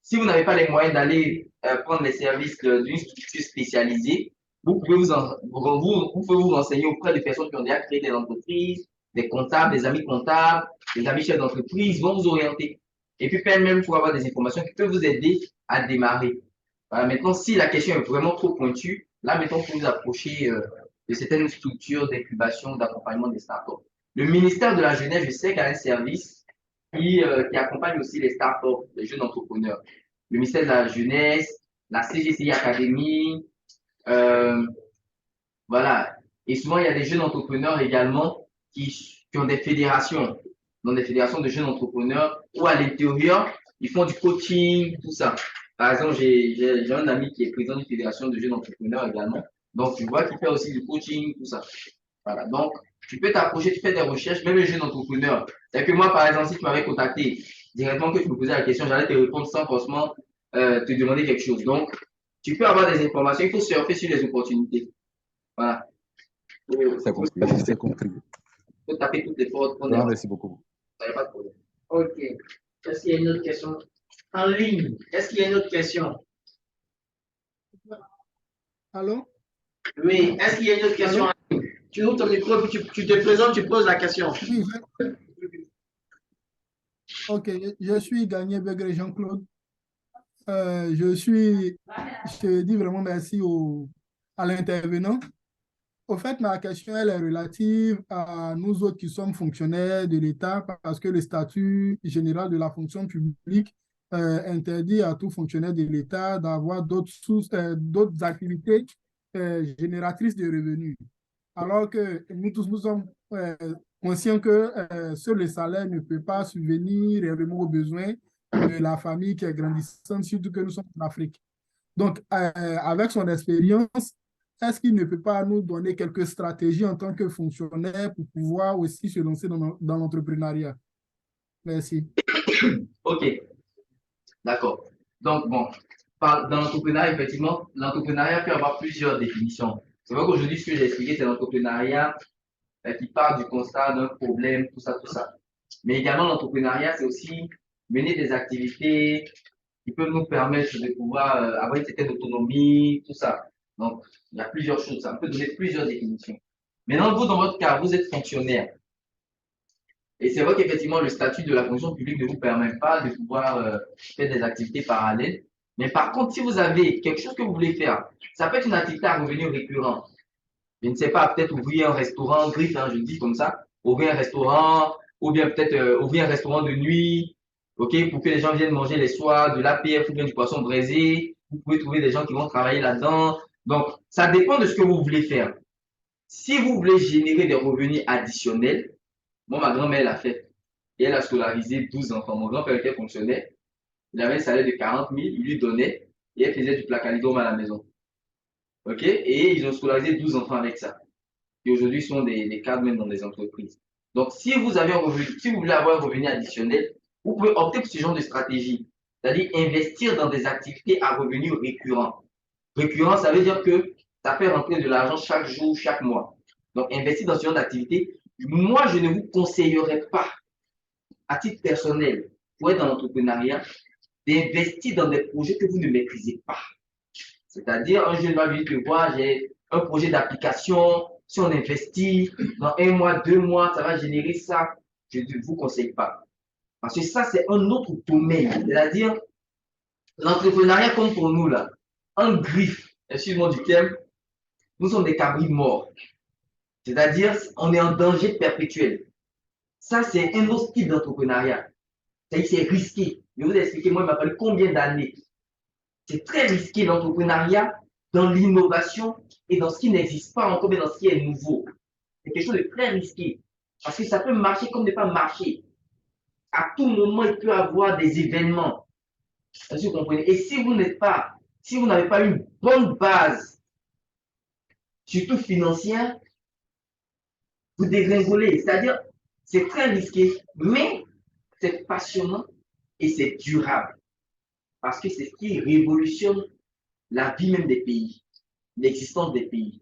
Si vous n'avez pas les moyens d'aller prendre les services d'une structure spécialisée, vous pouvez vous pouvez vous renseigner auprès de personnes qui ont déjà créé des entreprises, des comptables, des amis comptables, des amis chefs d'entreprise, vont vous orienter. Et puis, même pour avoir des informations qui peuvent vous aider à démarrer. Voilà, maintenant, si la question est vraiment trop pointue, là, mettons, il faut vous approcher de certaines structures d'incubation, d'accompagnement des startups. Le ministère de la Jeunesse, je sais qu'il y a un service qui accompagne aussi les startups, les jeunes entrepreneurs. Le ministère de la Jeunesse, la CGCI Academy, voilà. Et souvent, il y a des jeunes entrepreneurs également qui ont des fédérations. dans des fédérations de jeunes entrepreneurs ou à l'intérieur, ils font du coaching, tout ça. Par exemple, j'ai un ami qui est président d'une fédération de jeunes entrepreneurs également. Donc, tu vois qu'il fait aussi du coaching, tout ça. Voilà. Donc, tu peux t'approcher, tu fais des recherches, même les jeunes entrepreneurs. C'est que moi, par exemple, si tu m'avais contacté directement, que tu me posais la question, j'allais te répondre sans forcément te demander quelque chose. Donc, tu peux avoir des informations, il faut surfer sur les opportunités. Voilà. C'est compris, c'est compris. Il faut taper toutes les portes. Merci beaucoup. Ça n'y a pas de problème. Ok. Est-ce qu'il y a une autre question en ligne? Est-ce qu'il y a une autre question? Allô? Oui. Est-ce qu'il y a une autre question en ligne? Tu ouvres ton micro, puis tu te présentes, tu poses la question. Oui, ok, je suis Gagné Begré Jean-Claude. Je dis vraiment merci à l'intervenant. Au fait, ma question elle est relative à nous autres qui sommes fonctionnaires de l'État parce que le statut général de la fonction publique interdit à tout fonctionnaire de l'État d'avoir d'autres activités génératrices de revenus. Alors que nous tous, nous sommes conscients que seul le salaire ne peut pas subvenir réellement aux besoins de la famille qui est grandissante, surtout que nous sommes en Afrique. Donc, avec son expérience, est-ce qu'il ne peut pas nous donner quelques stratégies en tant que fonctionnaire pour pouvoir aussi se lancer dans l'entrepreneuriat? Merci. Ok, d'accord. Donc, bon, dans l'entrepreneuriat, effectivement, l'entrepreneuriat peut avoir plusieurs définitions. C'est vrai qu'aujourd'hui, ce que j'ai expliqué, c'est l'entrepreneuriat qui part du constat d'un problème, tout ça, tout ça. Mais également, l'entrepreneuriat, c'est aussi mener des activités qui peuvent nous permettre de pouvoir avoir une certaine autonomie, tout ça. Donc, il y a plusieurs choses. Ça peut donner plusieurs définitions. Maintenant, vous, dans votre cas, vous êtes fonctionnaire. Et c'est vrai qu'effectivement, le statut de la fonction publique ne vous permet pas de pouvoir faire des activités parallèles. Mais par contre, si vous avez quelque chose que vous voulez faire, ça peut être une activité à revenu récurrent. Je ne sais pas, peut-être ouvrir un restaurant, griffe, hein, je dis comme ça, ouvrir un restaurant, ou bien peut-être ouvrir un restaurant de nuit, ok, pour que les gens viennent manger les soirs, de l'APF ou bien du poisson braisé. Vous pouvez trouver des gens qui vont travailler là-dedans. Donc, ça dépend de ce que vous voulez faire. Si vous voulez générer des revenus additionnels, moi, ma grand-mère l'a fait. Et elle a scolarisé 12 enfants. Mon grand-père était fonctionnaire. Il avait un salaire de 40 000, il lui donnait, et elle faisait du placalidome à la maison. OK? Et ils ont scolarisé 12 enfants avec ça. Et aujourd'hui, ils sont des cadres même dans des entreprises. Donc, si vous avez un revenu, si vous voulez avoir un revenu additionnel, vous pouvez opter pour ce genre de stratégie. C'est-à-dire investir dans des activités à revenus récurrents. Récurrent, ça veut dire que ça fait rentrer de l'argent chaque jour, chaque mois. Donc, investir dans ce genre d'activité, moi, je ne vous conseillerais pas, à titre personnel, pour être dans l'entrepreneuriat, d'investir dans des projets que vous ne maîtrisez pas. C'est-à-dire, un jeune va venir te voir, j'ai un projet d'application, si on investit dans 1 mois, 2 mois, ça va générer ça. Je ne vous conseille pas. Parce que ça, c'est un autre domaine. C'est-à-dire, l'entrepreneuriat comme pour nous, là, un griffe, excuse-moi du terme, nous sommes des cabris morts. C'est-à-dire, on est en danger perpétuel. Ça, c'est un autre type d'entrepreneuriat. C'est risqué. Je vais vous expliquer, moi, il m'a fallu combien d'années. C'est très risqué l'entrepreneuriat dans l'innovation et dans ce qui n'existe pas encore, mais dans ce qui est nouveau. C'est quelque chose de très risqué. Parce que ça peut marcher comme ne pas marcher. À tout moment, il peut y avoir des événements. Est-ce que vous comprenez? Et si vous n'êtes pas, si vous n'avez pas une bonne base, surtout financière, vous dégringolez. C'est-à-dire, c'est très risqué, mais c'est passionnant et c'est durable. Parce que c'est ce qui révolutionne la vie même des pays, l'existence des pays.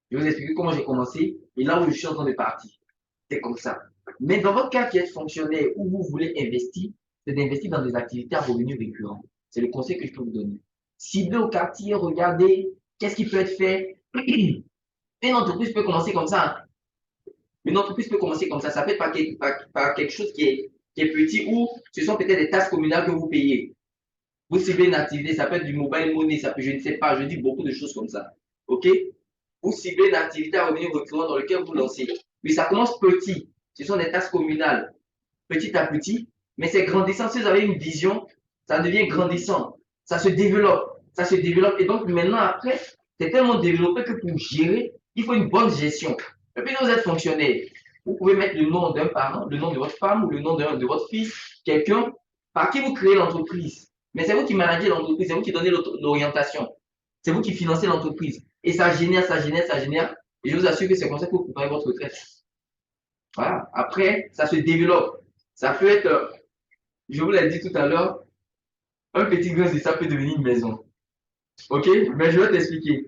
Je vais vous expliquer comment j'ai commencé et là où je suis en train de partir. C'est comme ça. Mais dans votre cas qui est fonctionnaire où vous voulez investir, c'est d'investir dans des activités à revenus récurrents. C'est le conseil que je peux vous donner. Ciblez au quartier, regardez qu'est-ce qui peut être fait. Une entreprise peut commencer comme ça. Une entreprise peut commencer comme ça. Ça peut être par quelque chose qui est petit ou ce sont peut-être des taxes communales que vous payez. Vous ciblez une activité, ça peut être du mobile money, ça peut, je ne sais pas, je dis beaucoup de choses comme ça. OK? Vous ciblez une activité à revenus récurrents dans laquelle vous lancez. Mais ça commence petit. Ce sont des taxes communales, petit à petit, mais c'est grandissant. Si vous avez une vision, ça devient grandissant. Ça se développe. Ça se développe. Et donc, maintenant, après, c'est tellement développé que pour gérer, il faut une bonne gestion. Et puis, vous êtes fonctionnaire. vous pouvez mettre le nom d'un parent, le nom de votre femme ou le nom de votre fils, quelqu'un par qui vous créez l'entreprise. Mais c'est vous qui managez l'entreprise, c'est vous qui donnez l'orientation, c'est vous qui financez l'entreprise. Et ça génère, ça génère, ça génère. Et je vous assure que c'est comme ça que vous préparez votre retraite. Voilà. Après, ça se développe. Ça peut être, je vous l'ai dit tout à l'heure, un petit grain de ça peut devenir une maison. OK? Mais je vais t'expliquer.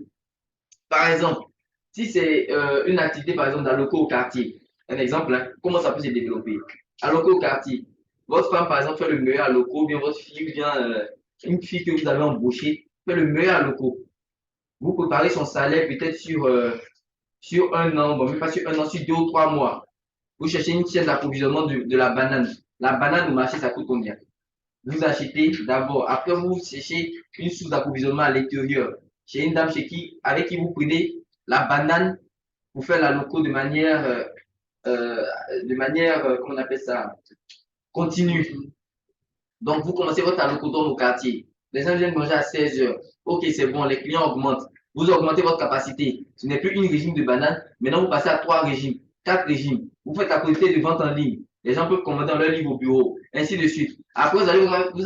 Par exemple, si c'est une activité, par exemple, d'alloco au quartier, un exemple, hein, comment ça peut se développer? Alloco au quartier. Votre femme, par exemple, fait le meilleur alloco, ou bien votre fille, ou bien une fille que vous avez embauchée, fait le meilleur alloco. Vous préparez son salaire peut-être sur un an, bon, même pas sur un an, sur 2 ou 3 mois. Vous cherchez une chaîne d'approvisionnement de la banane. La banane au marché, ça coûte combien? Vous achetez d'abord. Après, vous cherchez une source d'approvisionnement à l'intérieur. Chez une dame avec qui vous prenez la banane pour faire la loco comment on appelle ça, continue. Donc, vous commencez votre alocodome au quartier. Les gens viennent manger à 16 heures. Ok, c'est bon, les clients augmentent. Vous augmentez votre capacité. Ce n'est plus une régime de banane. Maintenant, vous passez à 3 régimes, 4 régimes. Vous faites la quantité de vente en ligne. Les gens peuvent commander leur livre au bureau, ainsi de suite. Après, vous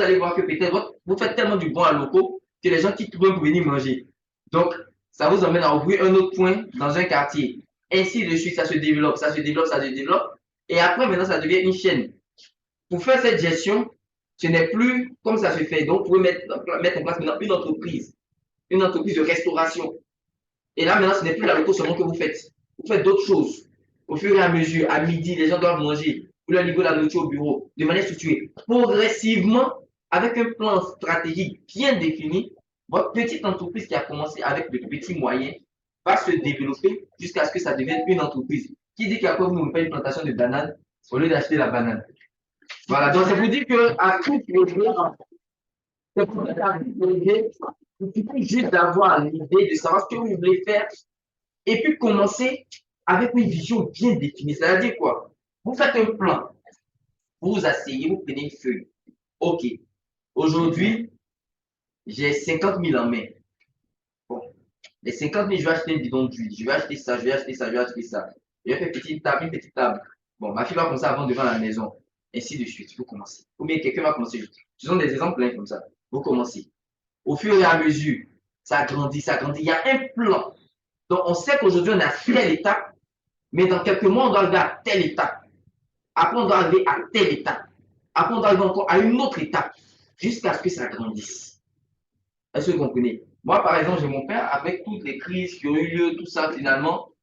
allez voir que peut-être vous faites tellement du bon à locaux que les gens quittent pour venir manger. Donc, ça vous emmène à ouvrir un autre point dans un quartier. Ainsi de suite, ça se développe, ça se développe, ça se développe. Et après, maintenant, ça devient une chaîne. Pour faire cette gestion, ce n'est plus comme ça se fait. Donc, vous pouvez mettre en place maintenant une entreprise de restauration. Et là, maintenant, ce n'est plus la loco seulement que vous faites. Vous faites d'autres choses. Au fur et à mesure, à midi, les gens doivent manger. Vous leur livrez la nourriture au bureau, de manière structurée. Progressivement, avec un plan stratégique bien défini, votre petite entreprise qui a commencé avec de petits moyens va se développer jusqu'à ce que ça devienne une entreprise. Qui dit qu'après, vous nous faites une plantation de bananes au lieu d'acheter la banane? Voilà, donc ça vous dit qu'à tout projet, il suffit juste d'avoir l'idée de savoir ce que vous voulez faire et puis commencer avec une vision bien définie. C'est-à-dire quoi? Vous faites un plan, vous vous asseyez, vous prenez une feuille. OK, aujourd'hui, j'ai 50 000 en main. Bon, les 50 000, je vais acheter un bidon d'huile, je vais acheter ça, je vais acheter ça, je vais acheter ça. Je vais faire une petite table. Bon, ma fille va commencer à vendre devant la maison. Ainsi de suite, vous commencez. Ou bien quelqu'un va commencer. Ce sont des exemples pleins comme ça. Vous commencez. Au fur et à mesure, ça grandit, ça grandit. Il y a un plan. Donc, on sait qu'aujourd'hui, on est à telle étape, mais dans quelques mois, on doit arriver à telle étape. Après, on doit arriver à telle étape. Après, on doit arriver encore à une autre étape, jusqu'à ce que ça grandisse. Est-ce que vous comprenez? Moi, par exemple, j'ai mon père, avec toutes les crises qui ont eu lieu, tout ça, finalement,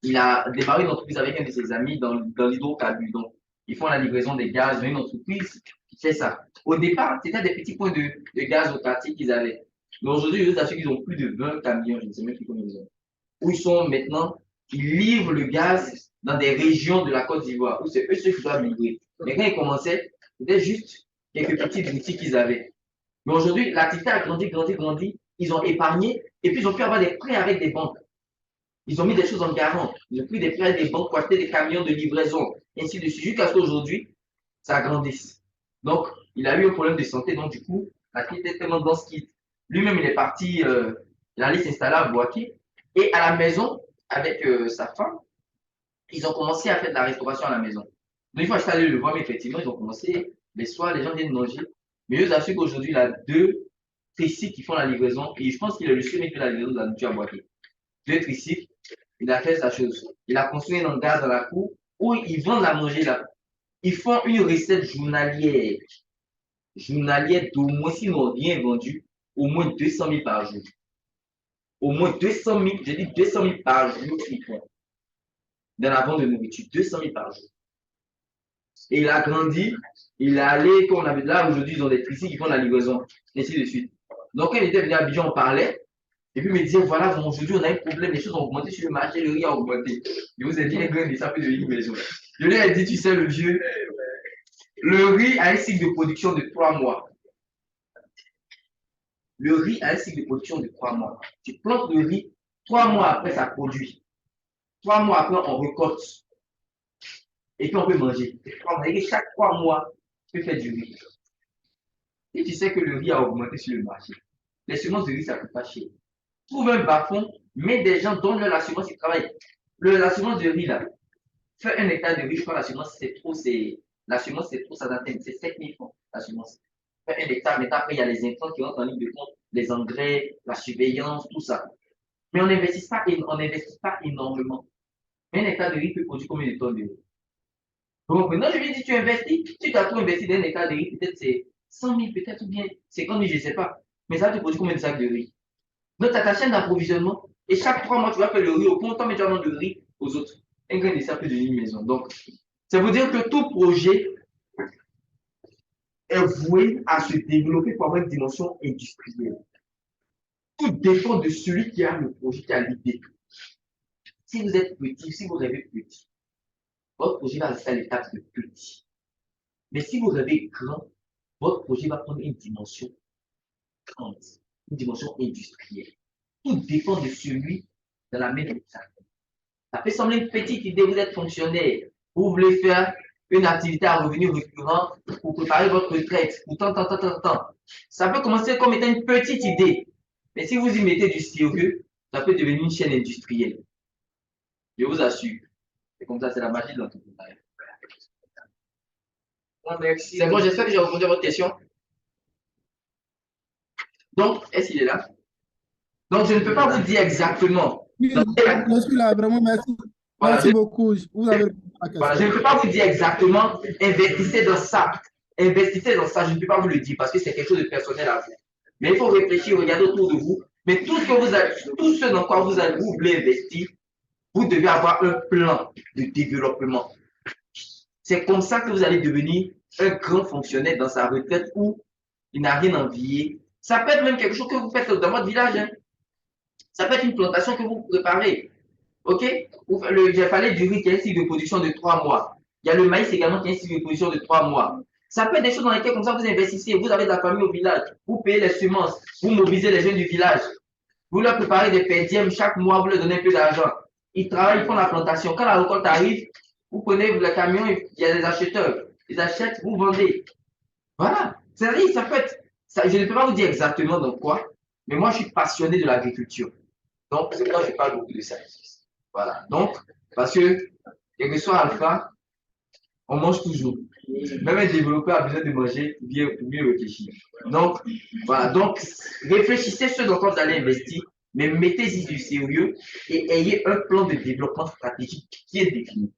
il a démarré une entreprise avec un de ses amis dans l'hydrocarbure. Donc, ils font la livraison des gaz. Ils ont une entreprise qui fait ça. Au départ, c'était des petits points de gaz au quartier qu'ils avaient. Mais aujourd'hui, je vous assure qu'ils ont plus de 20 camions, je ne sais même plus combien ils ont. Où ils sont maintenant, ils livrent le gaz dans des régions de la Côte d'Ivoire, où c'est eux ceux qui doivent livrer. Mais quand ils commençaient, c'était juste quelques petites boutiques qu'ils avaient. Mais aujourd'hui, l'activité a grandi, grandi, grandi. Ils ont épargné et puis ils ont pu avoir des prêts avec des banques. Ils ont mis des choses en garant. Ils ont pris des prêts des banques pour acheter des camions de livraison, ainsi de suite, jusqu'à ce qu'aujourd'hui, ça grandisse. Donc, il a eu un problème de santé. Donc, du coup, l'activité est tellement dense qu'il lui-même, il est parti, il allait s'installer à Boaké. Et à la maison, avec sa femme, ils ont commencé à faire de la restauration à la maison. Donc, il faut installer le voir, mais effectivement, ils ont commencé, les soirs, les gens viennent manger. Mais eux assurent qu'aujourd'hui, il a 2 tricycles qui font la livraison. Et je pense qu'il est le seul qui fait la livraison de la nourriture à Boaké. 2 tricycles. Il a fait sa chose. Il a construit un hangar dans la cour où ils vendent la manger là. Ils font une recette journalière. Journalière d'au moins, s'ils n'ont rien vendu, au moins 200 000 par jour. Au moins 200 000, je dis 200 000 par jour qu'ils font. Dans la vente de nourriture, 200 000 par jour. Et il a grandi, il est allé, comme on avait là, aujourd'hui, ils ont des tricycles qui font la livraison, ainsi de suite. Donc, quand il était venu à Abidjan, on parlait. Et puis, il me disait, voilà, aujourd'hui, on a un problème, les choses ont augmenté sur le marché, le riz a augmenté. Je vous ai dit, un grain de ça peut devenir une maison. Je lui ai dit, tu sais, le vieux, le riz a un cycle de production de 3 mois. Le riz a un cycle de production de 3 mois. Tu plantes le riz, 3 mois après, ça produit. 3 mois après, on récolte. Et puis, on peut manger. Et chaque 3 mois, tu peux faire du riz. Et tu sais que le riz a augmenté sur le marché. Les semences de riz, ça ne coûte pas cher. Trouve un bas-fond, mets des gens, donne-leur l'assurance, ils travaillent. L'assurance de riz, là, faire un hectare de riz, je crois, l'assurance, c'est trop, ça atteint, c'est 7 000 francs, l'assurance. Faire un hectare, mais après, il y a les intrants qui rentrent en ligne de compte, les engrais, la surveillance, tout ça. Mais on n'investit pas énormément. Mais un hectare de riz peut produire combien de tonnes de riz? Donc, maintenant, je lui dis, tu investis, si tu as trop investi dans un hectare de riz, peut-être c'est 100 000, peut-être, ou bien 50 000, je ne sais pas. Mais ça va te produire combien de sacs de riz? Donc, tu as ta chaîne d'approvisionnement, et chaque 3 mois, tu vas faire le riz au compte, mais tu vas vendre le riz aux autres. Un grain de sable peut devenir une maison. Donc, ça veut dire que tout projet est voué à se développer pour avoir une dimension industrielle. Tout dépend de celui qui a le projet, qui a l'idée. Si vous êtes petit, si vous rêvez petit, votre projet va rester à l'étape de petit. Mais si vous rêvez grand, votre projet va prendre une dimension grande, une dimension industrielle. Tout dépend de celui dans la main de ça. Ça peut sembler une petite idée, vous êtes fonctionnaire, vous voulez faire une activité à revenu récurrent pour préparer votre retraite, pour tant. Ça peut commencer comme étant une petite idée, mais si vous y mettez du sérieux, ça peut devenir une chaîne industrielle. Je vous assure. C'est comme ça, c'est la magie de l'entrepreneuriat. Merci. C'est bon, j'espère que j'ai répondu à votre question. Donc, est-ce qu'il est là? Donc, je ne peux pas vous dire exactement. Oui, je suis là, vraiment, merci. Voilà, Merci beaucoup. Vous avez répondu à la question. voilà, je ne peux pas vous dire exactement, investissez dans ça. Investissez dans ça, je ne peux pas vous le dire parce que c'est quelque chose de personnel à vous. Mais il faut réfléchir, regarder autour de vous. Mais tout ce dans quoi vous voulez investir, vous devez avoir un plan de développement. C'est comme ça que vous allez devenir un grand fonctionnaire dans sa retraite où il n'a rien à envier. Ça peut être même quelque chose que vous faites dans votre village. Hein. Ça peut être une plantation que vous préparez. OK? J'ai parlé du riz qui a un cycle de production de 3 mois. Il y a le maïs également qui a un cycle de production de 3 mois. Ça peut être des choses dans lesquelles, comme ça, vous investissez. Vous avez de la famille au village. Vous payez les semences. Vous mobilisez les jeunes du village. Vous leur préparez des perdièmes. Chaque mois, vous leur donnez un peu d'argent. Ils travaillent, ils font la plantation. Quand la récolte arrive, vous prenez le camion, il y a des acheteurs. Ils achètent, vous vendez. Voilà. C'est-à-dire, ça peut être. Ça, je ne peux pas vous dire exactement dans quoi, mais moi, je suis passionné de l'agriculture. Donc, c'est pourquoi je parle beaucoup de ça. Voilà. Donc, parce que, quel que soit Alpha, on mange toujours. Même un développeur a besoin de manger pour mieux réfléchir. Donc, voilà. Donc, réfléchissez ce dans quoi vous allez investir, mais mettez-y du sérieux et ayez un plan de développement stratégique qui est défini.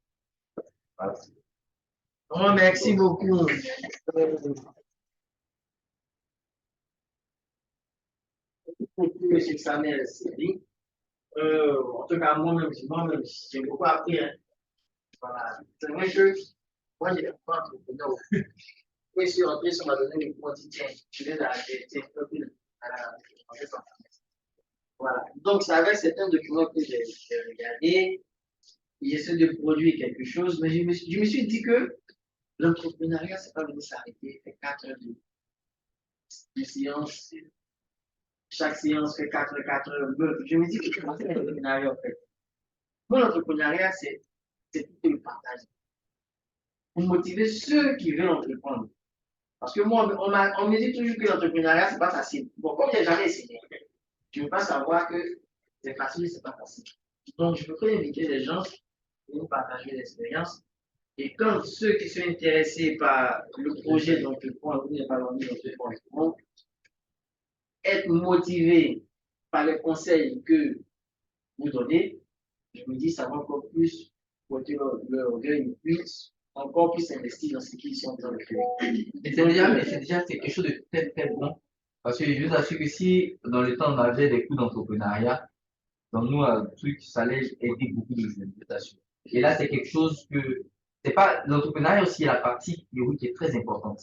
Voilà. Oh, merci beaucoup. Monsieur Samuel Sidi. En tout cas, moi-même, j'ai beaucoup appris. Hein. Voilà. C'est vrai que moi, j'ai pas entrepreneur. Quand je suis rentré, ça m'a donné le quotidien. Je vais la voilà. Donc, ça avait certains documents que j'ai regardés. J'essaie de produire quelque chose, mais je me suis dit que l'entrepreneuriat, c'est pas venir s'arrêter, faire 4 heures de séance. Chaque séance fait 4 heures. Je me dis que comment c'est l'entrepreneuriat, en fait. Moi, l'entrepreneuriat, c'est tout le partage. Pour motiver ceux qui veulent entreprendre. Parce que moi, on me dit toujours que l'entrepreneuriat, c'est pas facile. Bon, comme j'ai jamais essayé, je ne veux pas savoir que c'est facile, c'est pas facile. Donc, je peux inviter les gens pour nous partager l'expérience. Et quand ceux qui sont intéressés par le projet d'entreprendre, ou n'est pas d'entreprendre, être motivés par les conseils que vous donnez, je me dis, ça va encore plus porter leur orgueil, plus encore plus investir dans ce qu'ils sont en train de faire. Et c'est déjà quelque chose de très, très bon. Parce que je vous assure que si, dans le temps, on avait des cours d'entrepreneuriat, dans nous, un truc, ça allait aider beaucoup de manifestations. Et là, c'est quelque chose que, c'est pas, l'entrepreneuriat aussi, la partie théorique qui est très importante.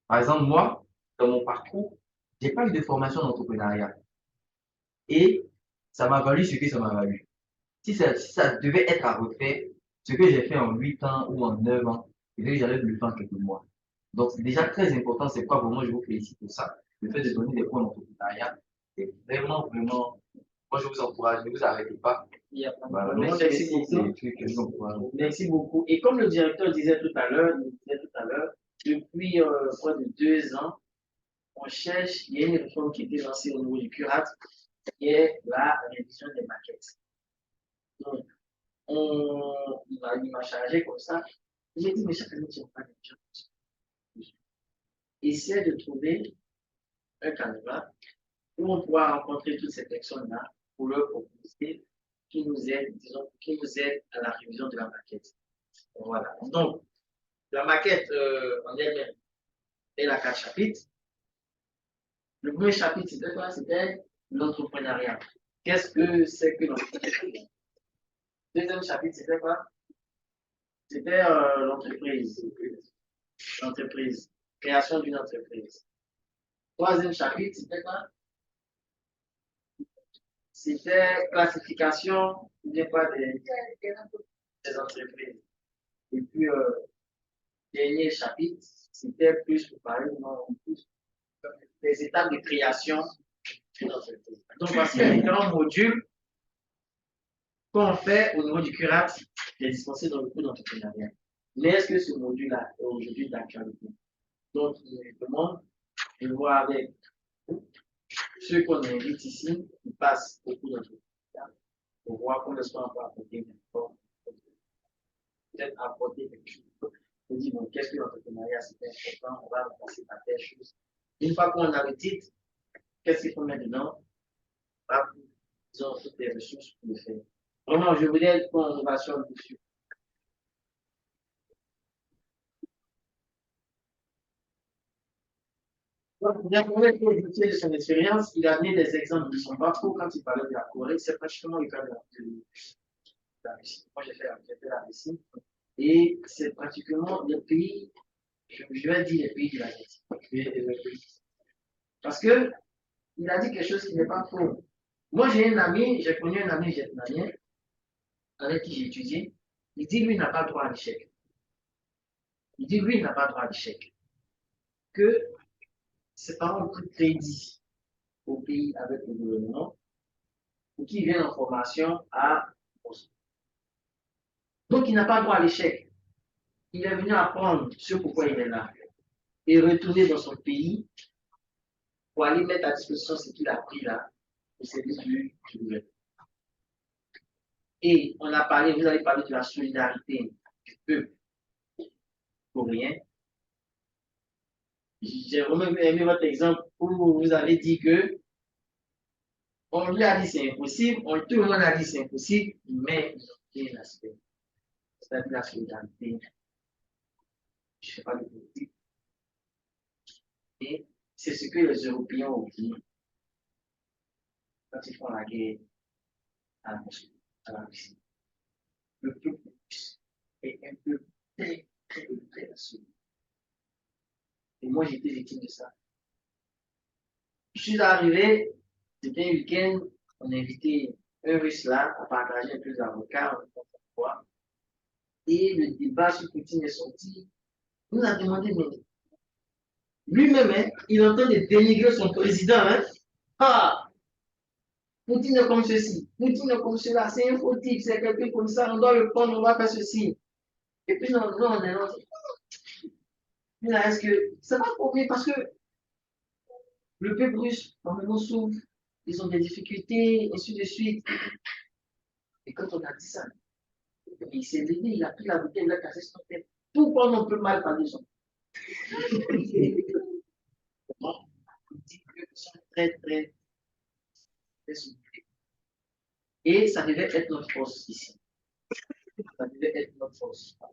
Par exemple, moi, dans mon parcours, j'ai pas eu de formation d'entrepreneuriat. Et ça m'a valu ce que ça m'a valu. Si ça devait être à refaire, ce que j'ai fait en 8 ans ou en 9 ans, j'allais le faire en quelques mois. Donc, c'est déjà très important. C'est quoi vraiment, je vous félicite pour ça. Le fait de donner des cours d'entrepreneuriat, c'est vraiment, moi, je vous encourage, ne vous arrêtez pas. Voilà, merci beaucoup. Merci beaucoup. Et comme le directeur disait tout à l'heure, depuis près de 2 ans, on cherche, il y a une réforme qui était lancée au niveau du CURAT, qui est la révision des maquettes. Donc, on il m'a chargé comme ça. J'ai dit, mais chaque année, tu n'as pas d'argent. Essaie de trouver un canevas où on pourra rencontrer toutes ces personnes-là pour leur proposer qui nous aident, disons, qui nous aident à la révision de la maquette. Voilà. Donc, la maquette en elle-même, elle a 4 chapitres. Le premier chapitre, c'était quoi? C'était l'entrepreneuriat. Qu'est-ce que c'est que l'entrepreneuriat? Deuxième chapitre, c'était quoi? C'était l'entreprise. L'entreprise. Création d'une entreprise. Troisième chapitre, c'était quoi? C'était classification des entreprises. Et puis, dernier chapitre, c'était plus pour parler des étapes de création d'une entreprise. Donc, voici les différents modules qu'on fait au niveau du curat des dispensés dans le cours d'entrepreneuriat. Mais est-ce que ce module-là est aujourd'hui d'actualité? Donc, je demande de voir avec ceux qu'on invite ici, qui passent au cours d'entrepreneuriat, pour voir comment est-ce qu'on peut apporter une forme, peut-être apporter quelque chose. On dit, bon, qu'est-ce que l'entrepreneuriat, c'est important, on va passer par telle chose. Une fois qu'on a le titre, qu'est-ce qu'il faut mettre dedans? Ils ont toutes les ressources pour le faire. Vraiment, je voulais qu'on va sur le dessus. Donc, bien pour de son expérience, il a amené des exemples de son parcours quand il parlait de la Corée. C'est pratiquement le cas de la Russie. Moi, j'ai fait la Russie. Et c'est pratiquement le pays, je vais dire les pays de l'Asie. Parce que il a dit quelque chose qui n'est pas faux. Moi, j'ai connu un ami vietnamien avec qui j'ai étudié. Il dit, lui, il n'a pas droit à l'échec. Il dit, lui, il n'a pas droit à l'échec. Que ses parents ont pris crédit au pays avec le gouvernement pour qu'il vienne en formation à Moscou. Donc, il n'a pas droit à l'échec. Il est venu apprendre ce pourquoi il est là et retourner dans son pays pour aller mettre à disposition ce qu'il a appris là au service du gouvernement. Et on a parlé, vous avez parlé de la solidarité du peuple coréen. J'ai vraiment aimé votre exemple où vous avez dit que on lui a dit c'est impossible, tout le monde a dit c'est impossible, mais il y a un aspect. C'est-à-dire la solidarité. Je ne sais pas de politique. Et c'est ce que les Européens ont dit quand ils font la guerre à la Russie. Le peuple est un peu très, très, très assuré. Et moi, j'étais victime de ça. Je suis arrivé, c'était un week-end, on a invité un Russe là à partager un peu d'avocats, et le débat sur Poutine est sorti. On nous a demandé, mais lui-même, hein, il est en train de dénigrer son président. Hein. Ah, Poutine est comme ceci, Poutine est comme cela, c'est un faux type, c'est quelqu'un comme ça, on doit le prendre, on va faire ceci. Et puis, non, on est là. Est-ce que ça va problème parce que le peuple russe, normalement, souffre, ils ont des difficultés, ainsi de suite. Et quand on a dit ça, il s'est levé, il a pris la bouteille, il a cassé son tête. Pourquoi on peut mal parler son il dit que sont très, très, très souffrés. Et ça devait être notre force ici. Ça devait être notre force. Il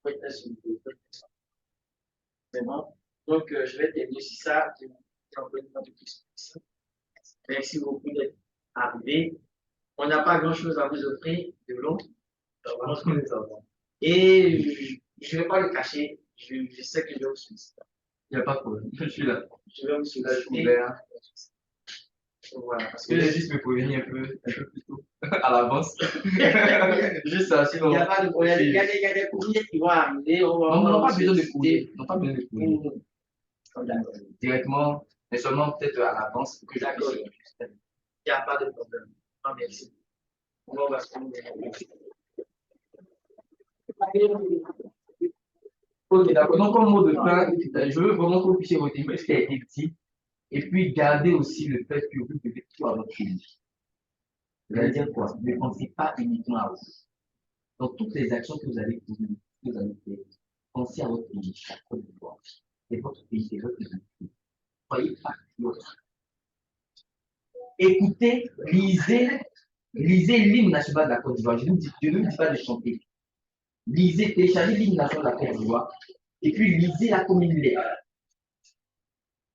faut être souffré. C'est bon. Donc, je vais terminer sur ça. Je vais encore une fois de plus. Merci beaucoup d'être arrivé. On n'a pas grand-chose à vous offrir de l'eau. Et je ne vais pas le cacher. Je sais que je vais vous solliciter. Il n'y a pas de problème. Je suis là. Je vais vous solliciter. Voilà, parce Je que vais juste me prévenir un peu plus tôt, à l'avance. Juste ça, sinon. il n'y a pas de problème. Il y a des courriers qui vont arriver. Non, on n'a pas besoin de courrier. On n'a pas besoin de courrier. Directement, mais seulement peut-être à l'avance pour que je puisse. Il n'y a pas de problème. Non, merci. On va se Ok, d'accord. Donc, en mot de fin, je veux vraiment que vous puissiez retenir ce qui a été dit et puis garder aussi le fait que vous devez tout à votre pays. C'est-à-dire quoi? Ne pensez pas uniquement à vous. Dans toutes les actions que vous allez faire, pensez à votre pays, à Côte d'Ivoire. C'est votre pays, c'est votre pays. Soyez patriotes. Écoutez, lisez l'hymne national de la Côte d'Ivoire. Je ne vous dis pas de chanter. Lisez, téléchargez l'hymne national de la Côte d'Ivoire. Et puis lisez la commune lettre.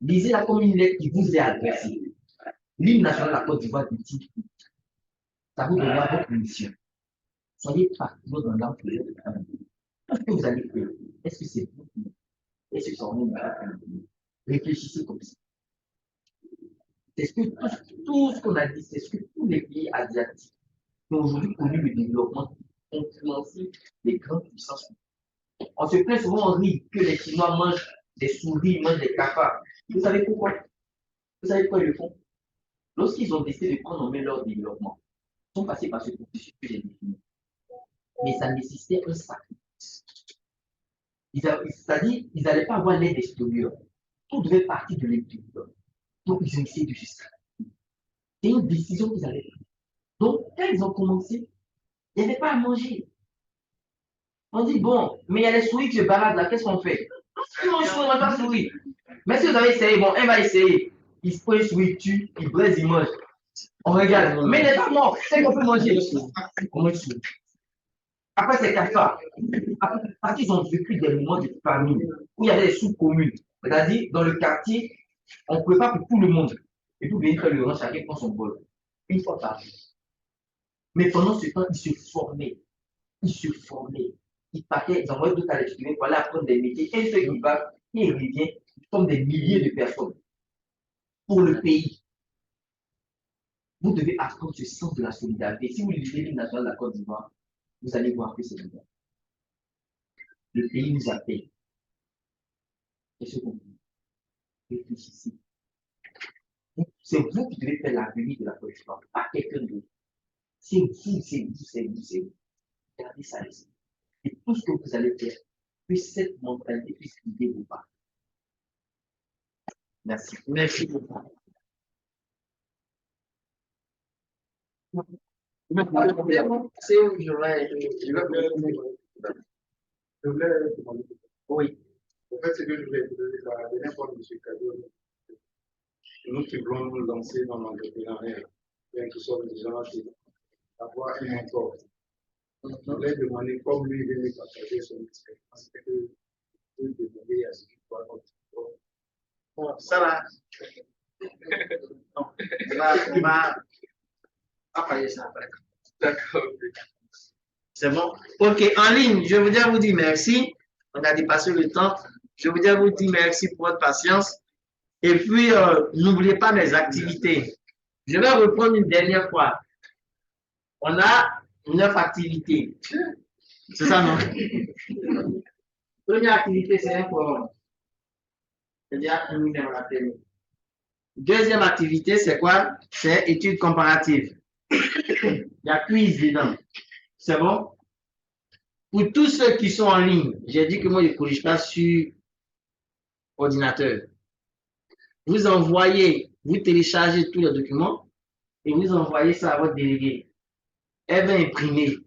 Lisez la commune lettre qui vous est adressée. L'hymne national de la Côte d'Ivoire dit ça vous donnera votre mission. Soyez patriotes dans l'âme de votre famille. Qu'est-ce que vous allez faire? Est-ce que c'est vous? Est-ce que c'est en réfléchissez comme ça. C'est ce que tout ce qu'on a dit, c'est ce que tous les pays asiatiques qui ont aujourd'hui connu le développement ont financé les grandes puissances. On se plaint souvent, on rit que les Chinois mangent des souris, mangent des cafards. Vous savez pourquoi? Vous savez pourquoi ils le font? Lorsqu'ils ont décidé de prendre en main leur développement, ils sont passés par ce processus que j'ai défini. Mais ça nécessitait un sacrifice. C'est-à-dire qu'ils n'allaient pas avoir l'aide extérieure. Tout devait partir de l'intérieur. Donc, ils ont essayé de se sacrifier. C'est une décision qu'ils avaient prise. Donc, quand ils ont commencé, il n'y avait pas à manger. On dit, bon, mais il y a les souris qui se baladent là, qu'est-ce qu'on fait? Ils mangent souris, on ne mange pas souris. Mais si vous avez essayé, bon, elle va essayer. Il se prend une souris, il tue, il braise, il mange. On regarde. Mais il n'est pas mort. C'est qu'on peut manger. On mange souris. Après, c'est cafards. Parce qu'ils ont vécu des moments de famine où il y avait des sous-communes. C'est-à-dire, dans le quartier, on ne pouvait pas pour tout le monde. Et tout venir faire le rang, chacun prend son bol. Une fois par jour. Mais pendant ce temps, ils se formaient. Ils partaient, ils envoyaient d'autres à l'extérieur pour aller apprendre des métiers. Et ceux qui partent, ils reviennent, ils forment des milliers de personnes. Pour le pays. Vous devez apprendre ce sens de la solidarité. Si vous lisez l'hymne national de la Côte d'Ivoire, vous allez voir que c'est vrai. Le pays nous appelle. Qu'est-ce que vous dites? Réfléchissez. C'est vous qui devez faire l'avenir de la Côte d'Ivoire, pas quelqu'un d'autre. C'est vous. Regardez ça ici. Et tout ce que vous allez faire, que cette mentalité puisse guider vos pas. Merci. Merci beaucoup. C'est où je vais. Oui. En fait, ce que je voulais vous dire, la dernière fois, M. Kadio, nous qui voulons nous lancer dans l'entrepreneuriat, bien que ce soit des gens qui avoir un mentor. Je voulais demander, comme lui vient de partager son expérience, que vous demander à ce qu'il soit notre mentor. Bon, ça va. On va parler ça après. D'accord. C'est bon? Ok, en ligne, je voudrais vous dire merci. On a dépassé le temps. Je voudrais vous dire merci pour votre patience. Et puis, n'oubliez pas mes activités. Je vais reprendre une dernière fois. On a 9 activités. C'est ça, non? Première activité, c'est un forum. C'est-à-dire un numéro à télé. Deuxième activité, c'est quoi? C'est études comparatives. Il y a quiz dedans. C'est bon? Pour tous ceux qui sont en ligne, j'ai dit que moi, je ne corrige pas sur ordinateur. Vous envoyez, vous téléchargez tous les documents et vous envoyez ça à votre délégué. Elle va imprimer.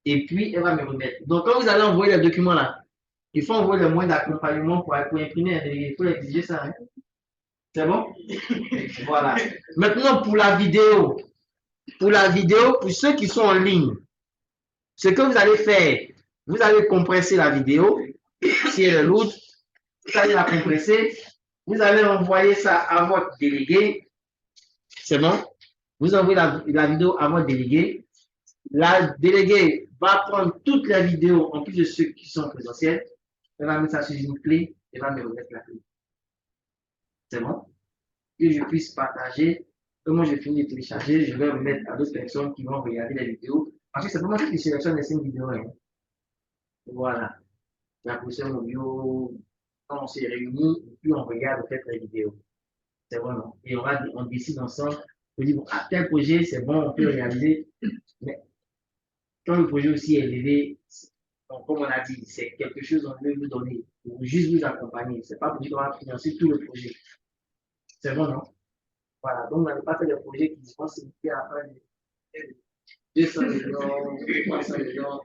Et puis, elle va me remettre. Donc, quand vous allez envoyer les documents là, il faut envoyer le moyen d'accompagnement pour imprimer un délégué. Il faut exiger ça. Hein? C'est bon? Voilà. Maintenant, pour la vidéo. Pour ceux qui sont en ligne, ce que vous allez faire, vous allez compresser la vidéo. Si elle est lourde, vous allez la compresser. Vous allez envoyer ça à votre délégué. C'est bon? Vous envoyez la vidéo à votre délégué. La déléguée va prendre toutes les vidéos, en plus de ceux qui sont présentiels. Elle va mettre ça sur une clé et va me remettre la clé. C'est bon? Que je puisse partager. Et moi, je finis de télécharger. Je vais remettre à d'autres personnes qui vont regarder les vidéos. Parce que c'est pas moi qui sélectionne les 5 vidéos. Hein. Voilà. La professeure Mobio, quand on s'est réunis, puis on regarde peut-être les vidéos. C'est bon, non? Et on décide ensemble. On dit, bon, à tel projet, c'est bon, on peut réaliser. Mais quand le projet aussi est élevé, donc, comme on a dit, c'est quelque chose qu'on veut vous donner, pour juste vous accompagner. Ce n'est pas pour dire qu'on va financer tout le projet. C'est bon, non? Voilà. Donc, on n'a pas fait des projets qui se pensent à la fin. 200 millions, 300 millions.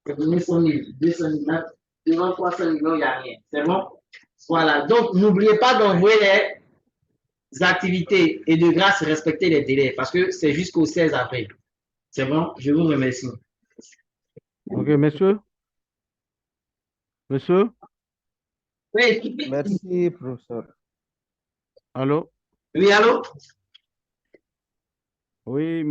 C'est donné 100 000, 200 000. Devant 300 millions, il n'y a rien. C'est bon? Voilà. Donc, n'oubliez pas d'envoyer les activités et de grâce, respecter les délais parce que c'est jusqu'au 16 avril. C'est bon? Je vous remercie. Ok, monsieur? Monsieur? Oui, Merci, professeur. Allô? oui, allô? Oui, monsieur.